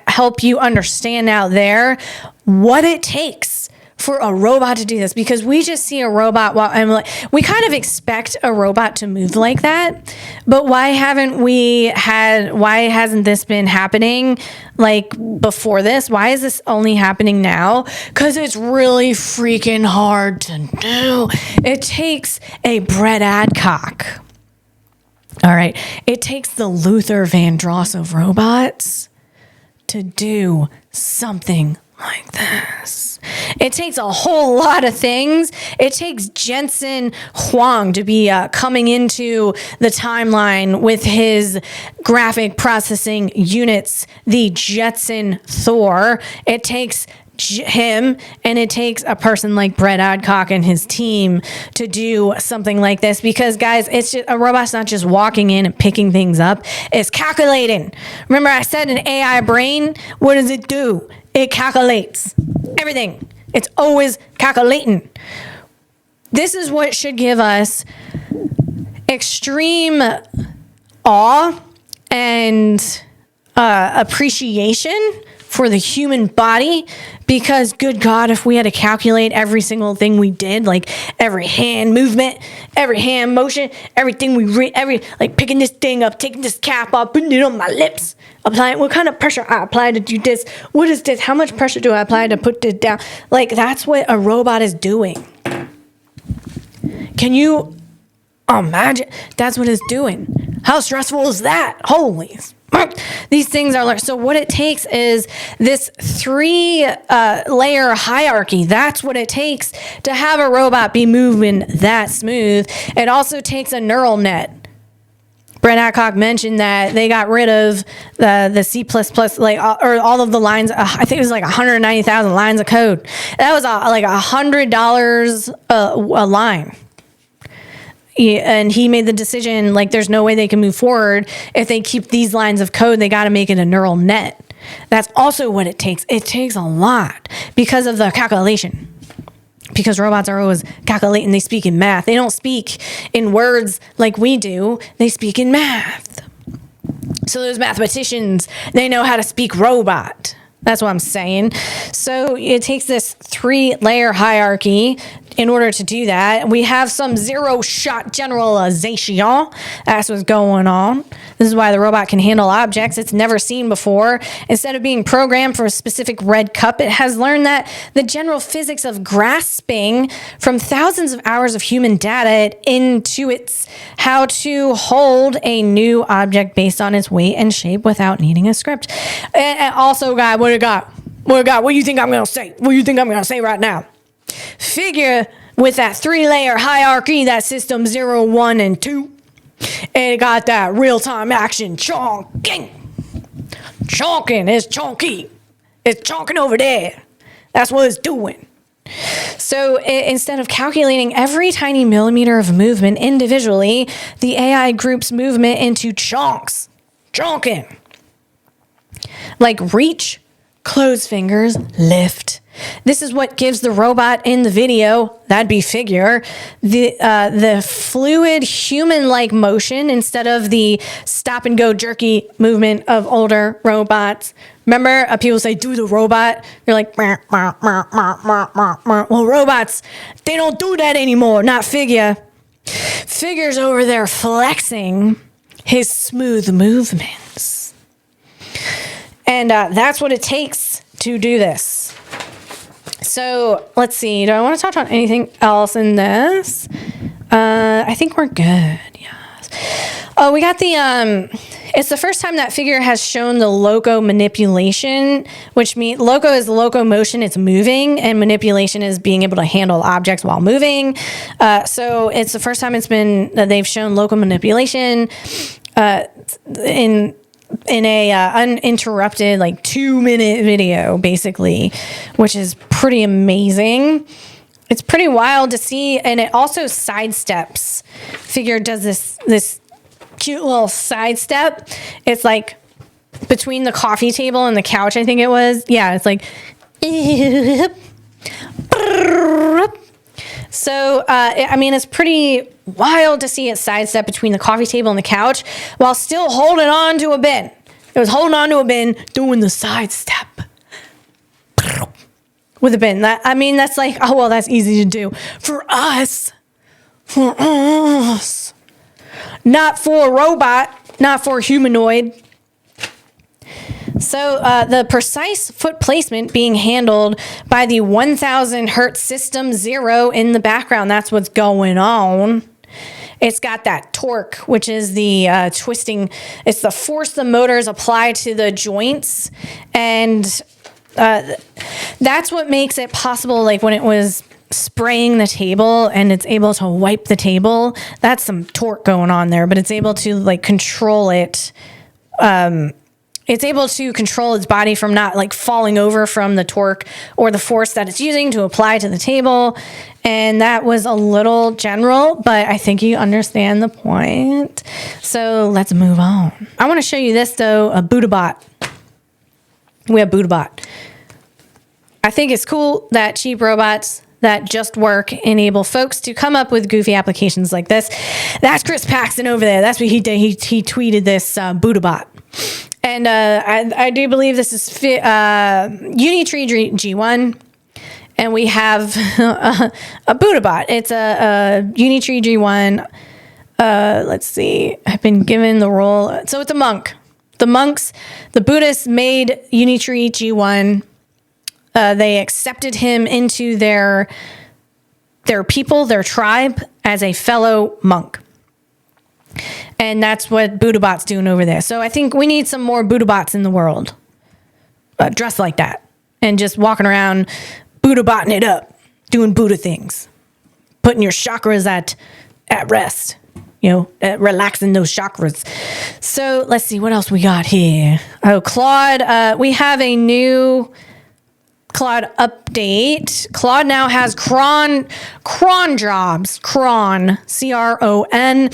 help you understand out there what it takes for a robot to do this, because we just see a robot we kind of expect a robot to move like that, but why hasn't this been happening like before this? Why is this only happening now? Because it's really freaking hard to do. It takes a Brett Adcock. All right. It takes the Luther Vandross of robots to do something like this. It takes a whole lot of things. It takes Jensen Huang to be coming into the timeline with his graphic processing units, the Jetson Thor. It takes him, and it takes a person like Brett Adcock and his team to do something like this, because guys, it's just, a robot's not just walking in and picking things up, it's calculating. Remember I said an AI brain, what does it do? It calculates everything. It's always calculating. This is what should give us extreme awe and appreciation for the human body, because good God, if we had to calculate every single thing we did, like every hand movement, every hand motion, everything like picking this thing up, taking this cap off, putting it on my lips, applying what kind of pressure I apply to do this, what is this, how much pressure do I apply to put this down? Like, that's what a robot is doing. Can you imagine? That's what it's doing. How stressful is that? Holy these things are so what it takes is this 3-layer hierarchy. That's what it takes to have a robot be moving that smooth. It also takes a neural net. Brett Adcock mentioned that they got rid of the C++, or all of the lines. I think it was like 190,000 lines of code. That was like $100 a line. And he made the decision, like, there's no way they can move forward if they keep these lines of code. They got to make it a neural net. That's also what it takes. It takes a lot because of the calculation. Because robots are always calculating. They speak in math. They don't speak in words like we do. They speak in math. So those mathematicians, they know how to speak robot. That's what I'm saying. So it takes this 3-layer hierarchy in order to do that. We have some zero-shot generalization. That's what's going on. This is why the robot can handle objects it's never seen before. Instead of being programmed for a specific red cup, it has learned that the general physics of grasping from thousands of hours of human data. It intuits how to hold a new object based on its weight and shape without needing a script. And also, guy, what do you got? What do you think I'm going to say? What do you think I'm going to say right now? Figure with that 3-layer hierarchy, that system 0, 1, and 2, and it got that real-time action chonking. Chonking, it's chonky. It's chonking over there. That's what it's doing. So instead of calculating every tiny millimeter of movement individually, the AI groups movement into chunks. Chonking. Like reach, close fingers, lift. This is what gives the robot in the video, that'd be Figure, the fluid human-like motion instead of the stop-and-go jerky movement of older robots. Remember, people say, do the robot. You're like, meh, meh, meh, meh, meh, meh, meh. Well, robots, they don't do that anymore, not Figure. Figure's over there flexing his smooth movements. And that's what it takes to do this. So let's see. Do I want to touch on anything else in this? I think we're good. Yes. Oh, we got the. It's the first time that Figure has shown the loco manipulation, which means loco is locomotion. It's moving, and manipulation is being able to handle objects while moving. So it's the first time it's been that they've shown loco manipulation. in a uninterrupted, like 2-minute video, basically, which is pretty amazing. It's pretty wild to see, and it also sidesteps. Figure does this cute little sidestep. It's like between the coffee table and the couch, I think it was. Yeah, it's like. So, I mean, it's pretty wild to see it sidestep between the coffee table and the couch while still holding on to a bin. It was holding on to a bin, doing the sidestep with a bin. That's like, oh, well, that's easy to do. For us. Not for a robot, not for a humanoid. So the precise foot placement being handled by the 1000 hertz system 0 in the background. That's what's going on. It's got that torque, which is the twisting. It's the force the motors apply to the joints. And that's what makes it possible, like when it was spraying the table and it's able to wipe the table. That's some torque going on there, but it's able to like control it. It's able to control its body from not like falling over from the torque or the force that it's using to apply to the table. And that was a little general, but I think you understand the point. So let's move on. I want to show you this though, a Buddhabot. We have Buddhabot. I think it's cool that cheap robots that just work enable folks to come up with goofy applications like this. That's Chris Paxton over there. That's what he did. He tweeted this Buddhabot. And I do believe this is Unitree G1. And we have a Buddhabot. It's a Unitree G1. Let's see. I've been given the role. So it's a monk. The Buddhists made Unitree G1. They accepted him into their people, their tribe, as a fellow monk. And that's what Buddhabot's doing over there. So I think we need some more Buddhabots in the world. Dressed like that. And just walking around Buddhabotting it up. Doing Buddha things. Putting your chakras at rest. Relaxing those chakras. So let's see what else we got here. Oh, Claude. We have a new Claude update. Claude now has Cron Jobs. Cron. Cron.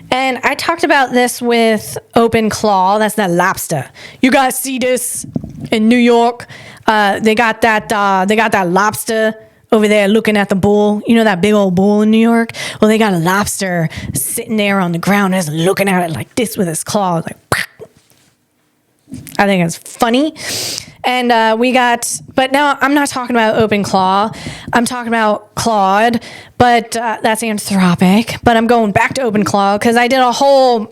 And I talked about this with OpenClaw. That's that lobster. You guys see this in New York? They got that lobster over there looking at the bull. You know that big old bull in New York? Well, they got a lobster sitting there on the ground just looking at it like this with his claws. Like, I think it's funny. And but now I'm not talking about OpenClaw. I'm talking about Claude, but that's Anthropic. But I'm going back to OpenClaw because I did a whole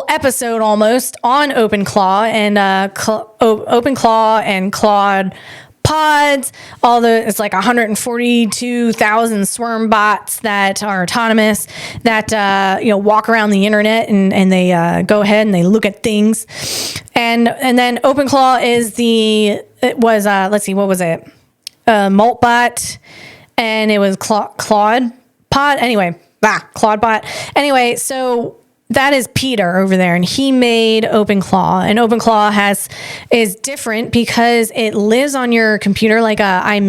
episode almost on OpenClaw and OpenClaw and Claude pods. It's like 142,000 swarm bots that are autonomous that walk around the internet and they go ahead and they look at things. And then OpenClaw let's see, what was it? Maltbot, and it was Claude pod. Anyway, Claude bot. Anyway, so that is Peter over there, and he made OpenClaw. And OpenClaw is different because it lives on your computer like a Mac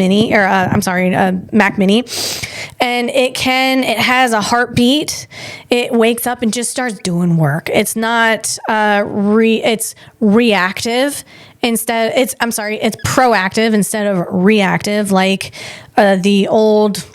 Mini, and it has a heartbeat. It wakes up and just starts doing work. It's not it's reactive instead. It's proactive instead of reactive like the old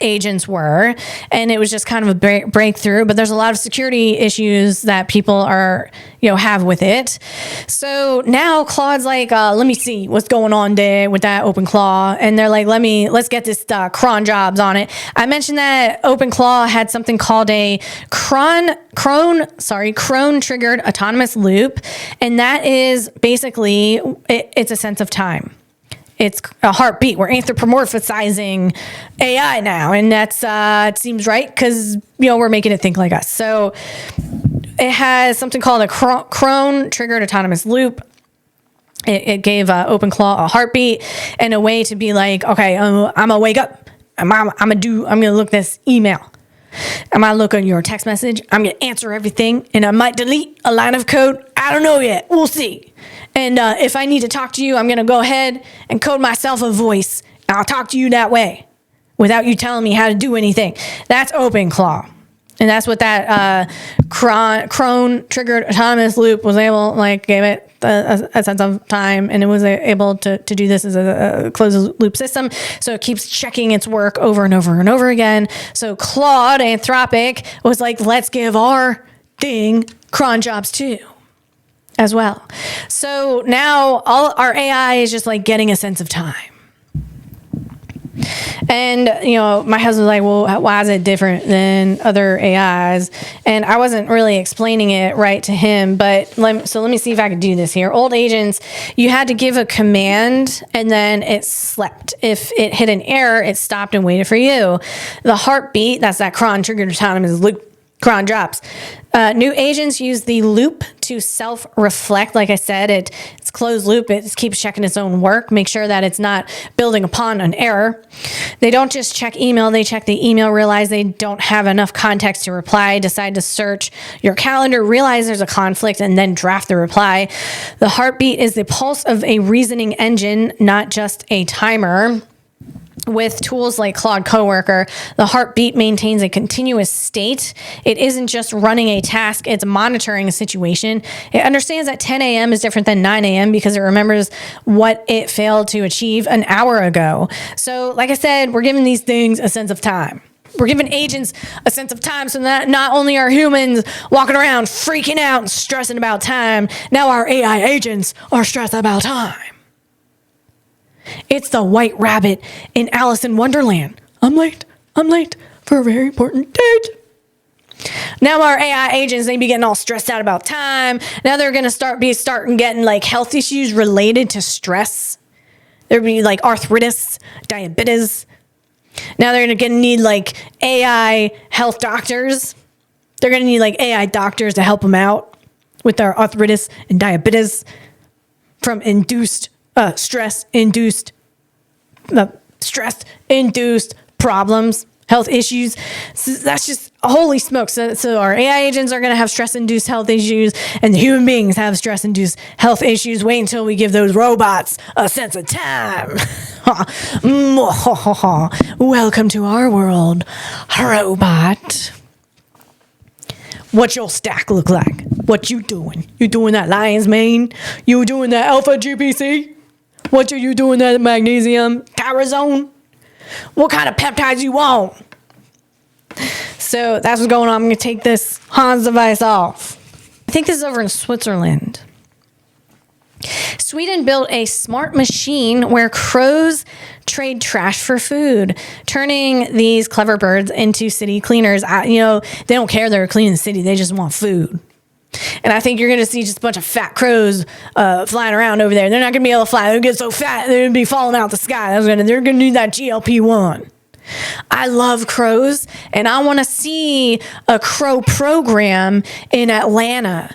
agents were, and it was just kind of a breakthrough, but there's a lot of security issues that people are have with it. So now Claude's like, let me see what's going on there with that OpenClaw, and they're like, let's get this Cron Jobs on it. I mentioned that OpenClaw had something called a Cron triggered autonomous loop, and that is basically it's a sense of time. It's a heartbeat. We're anthropomorphizing AI now, and that's it seems right because we're making it think like us. So it has something called a Cron triggered autonomous loop. It gave OpenClaw a heartbeat and a way to be like, okay, I'm gonna wake up. I'm gonna look this email. I might look on your text message. I'm going to answer everything, and I might delete a line of code. I don't know yet. We'll see. And if I need to talk to you, I'm going to go ahead and code myself a voice, and I'll talk to you that way without you telling me how to do anything. That's OpenClaw. And that's what that Cron triggered autonomous loop was able, gave it a sense of time, and it was able to do this as a closed loop system. So it keeps checking its work over and over and over again. So Claude, Anthropic, was like, let's give our thing Cron Jobs too, as well. So now all our AI is just like getting a sense of time. And, my husband was like, well, why is it different than other AIs? And I wasn't really explaining it right to him, but let me see if I can do this here. Old agents, you had to give a command and then it slept. If it hit an error, it stopped and waited for you. The heartbeat, that's that cron triggered autonomous loop. Cron Jobs. New agents use the loop to self-reflect. Like I said, it's closed loop. It keeps checking its own work. Make sure that it's not building upon an error. They don't just check email. They check the email, realize they don't have enough context to reply, decide to search your calendar, realize there's a conflict, and then draft the reply. The heartbeat is the pulse of a reasoning engine, not just a timer. With tools like Claude Coworker, the heartbeat maintains a continuous state. It isn't just running a task, it's monitoring a situation. It understands that 10 a.m. is different than 9 a.m. because it remembers what it failed to achieve an hour ago. So, like I said, we're giving these things a sense of time. We're giving agents a sense of time so that not only are humans walking around freaking out and stressing about time, now our AI agents are stressed about time. It's the white rabbit in Alice in Wonderland. I'm late for a very important date. Now our AI agents, they be getting all stressed out about time. Now they're going to starting getting health issues related to stress. There'll be arthritis, diabetes. Now they're going to need AI health doctors. They're going to need AI doctors to help them out with their arthritis and diabetes from stress-induced problems, health issues. So that's just holy smokes. So our AI agents are going to have stress-induced health issues, and the human beings have stress-induced health issues. Wait until we give those robots a sense of time. Welcome to our world, robot. What's your stack look like? What you doing? You doing that lion's mane? You doing that alpha GPC? What are you doing that magnesium tyrosine? What kind of peptides you want? So that's what's going on. I'm going to take this Hans device off. I think this is over in Switzerland. Sweden built a smart machine where crows trade trash for food, turning these clever birds into city cleaners. They don't care they're cleaning the city. They just want food. And I think you're going to see just a bunch of fat crows flying around over there. They're not going to be able to fly. They'll get so fat, they're going to be falling out the sky. They're going to need that GLP-1. I love crows, and I want to see a crow program in Atlanta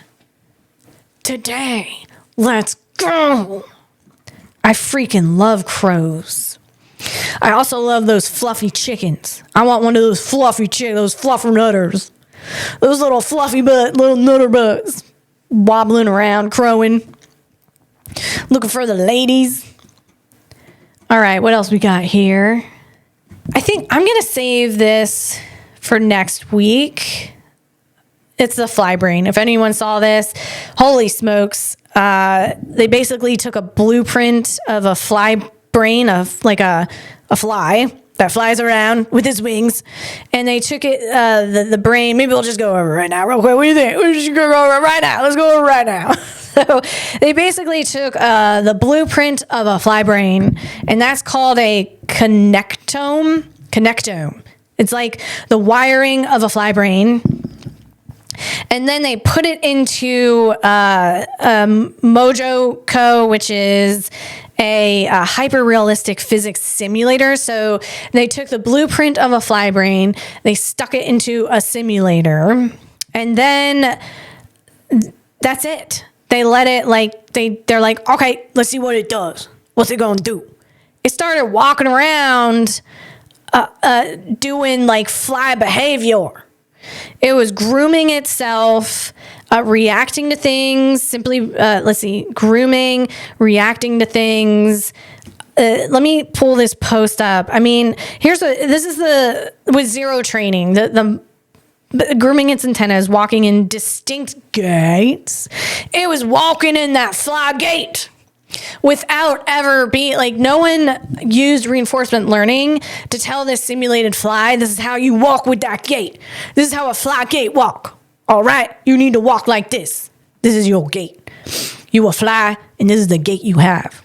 today. Let's go. I freaking love crows. I also love those fluffy chickens. I want one of those fluffy chickens, those fluffer nutters. Those little fluffy little nutter butts wobbling around, crowing, looking for the ladies. All right, what else we got here? I think I'm going to save this for next week. It's the fly brain. If anyone saw this, holy smokes. They basically took a blueprint of a fly brain, of a fly that flies around with his wings, and they took it, the brain. Maybe we'll just go over right now real quick. What do you think? We should go over right now. Let's go over right now. So they basically took the blueprint of a fly brain, and that's called a connectome. It's like the wiring of a fly brain. And then they put it into Mojo Co., which is a hyper-realistic physics simulator. So they took the blueprint of a fly brain, they stuck it into a simulator, and then that's it. They let it, they're like, okay, let's see what it does. What's it going to do? It started walking around doing like fly behavior. It was grooming itself, reacting to things, grooming, reacting to things. Let me pull this post up. I mean, with zero training, the grooming its antennas, walking in distinct gaits. It was walking in that fly gait without ever being like, no one used reinforcement learning to tell this simulated fly, this is how you walk with that gait. This is how a fly gait walk. All right, you need to walk like this. This is your gait. You a fly, and this is the gait you have.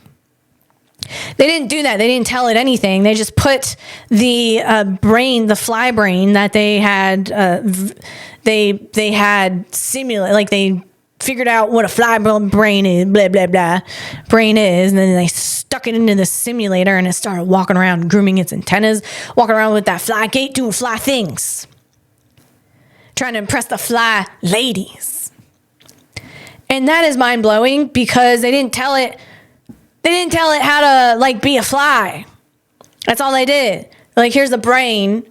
They didn't do that. They didn't tell it anything. They just put the brain, the fly brain that they had, they had simulated, like they figured out what a fly brain is, blah, blah, blah, brain is, and then they stuck it into the simulator and it started walking around, grooming its antennas, walking around with that fly gait, doing fly things, trying to impress the fly ladies. And that is mind-blowing because they didn't tell it how to like be a fly. That's all they did. Like, here's the brain.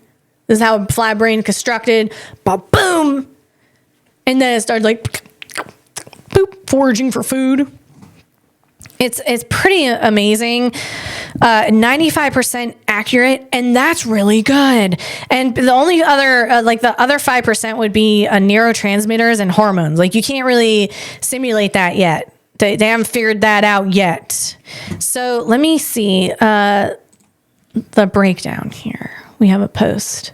This is how a fly brain is constructed. Boom. And then it started like boop, foraging for food. It's pretty amazing. 95% accurate, and that's really good. And the only other, the other 5% would be neurotransmitters and hormones. Like, you can't really simulate that yet. They haven't figured that out yet. So let me see the breakdown here. We have a post.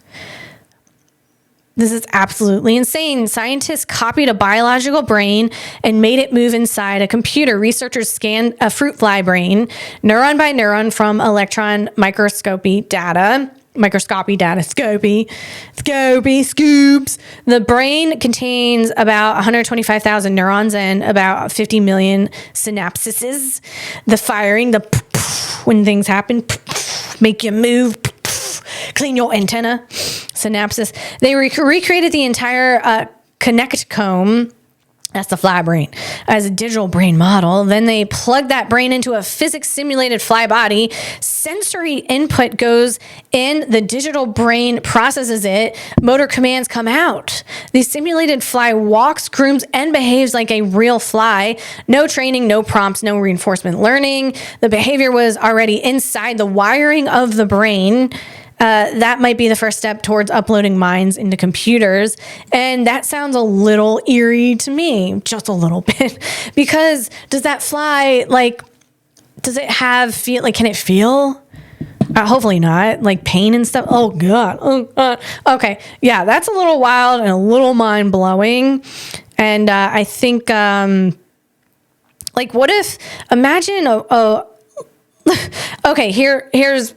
This is absolutely insane. Scientists copied a biological brain and made it move inside a computer. Researchers scanned a fruit fly brain, neuron by neuron, from electron microscopy data. Scoops. The brain contains about 125,000 neurons and about 50 million synapses. The firing, when things happen, make you move, clean your antenna, synapses. They recreated the entire connectome, that's the fly brain, as a digital brain model. Then they plug that brain into a physics simulated fly body. Sensory input goes in, the digital brain processes it, motor commands come out. The simulated fly walks, grooms, and behaves like a real fly. No training, no prompts, no reinforcement learning. The behavior was already inside the wiring of the brain. That might be the first step towards uploading minds into computers. And that sounds a little eerie to me, just a little bit. Because does that fly, does it can it feel? Hopefully not, like pain and stuff. Oh God. Okay. Yeah, that's a little wild and a little mind blowing. And I think, what if, imagine, okay, here's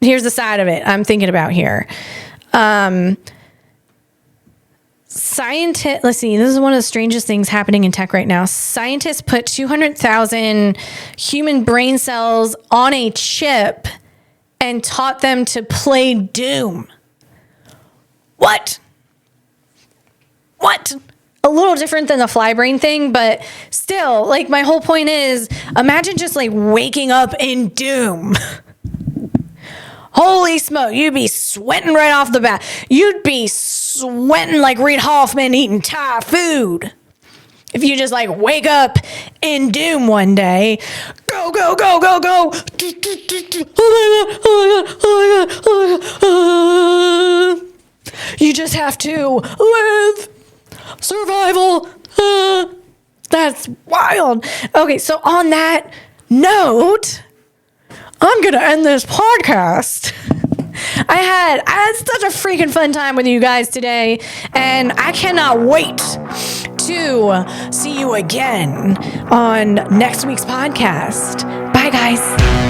the side of it I'm thinking about here. Scientists, let's see, this is one of the strangest things happening in tech right now. Scientists put 200,000 human brain cells on a chip and taught them to play Doom. What? A little different than the fly brain thing, but still, my whole point is, imagine just waking up in Doom. Holy smoke, you'd be sweating right off the bat. You'd be sweating like Reid Hoffman eating Thai food. If you just wake up in Doom one day, go, go, go, go, go. Oh my God. You just have to live. Survival. That's wild. Okay, so on that note, I'm going to end this podcast. I had such a freaking fun time with you guys today, and I cannot wait to see you again on next week's podcast. Bye, guys.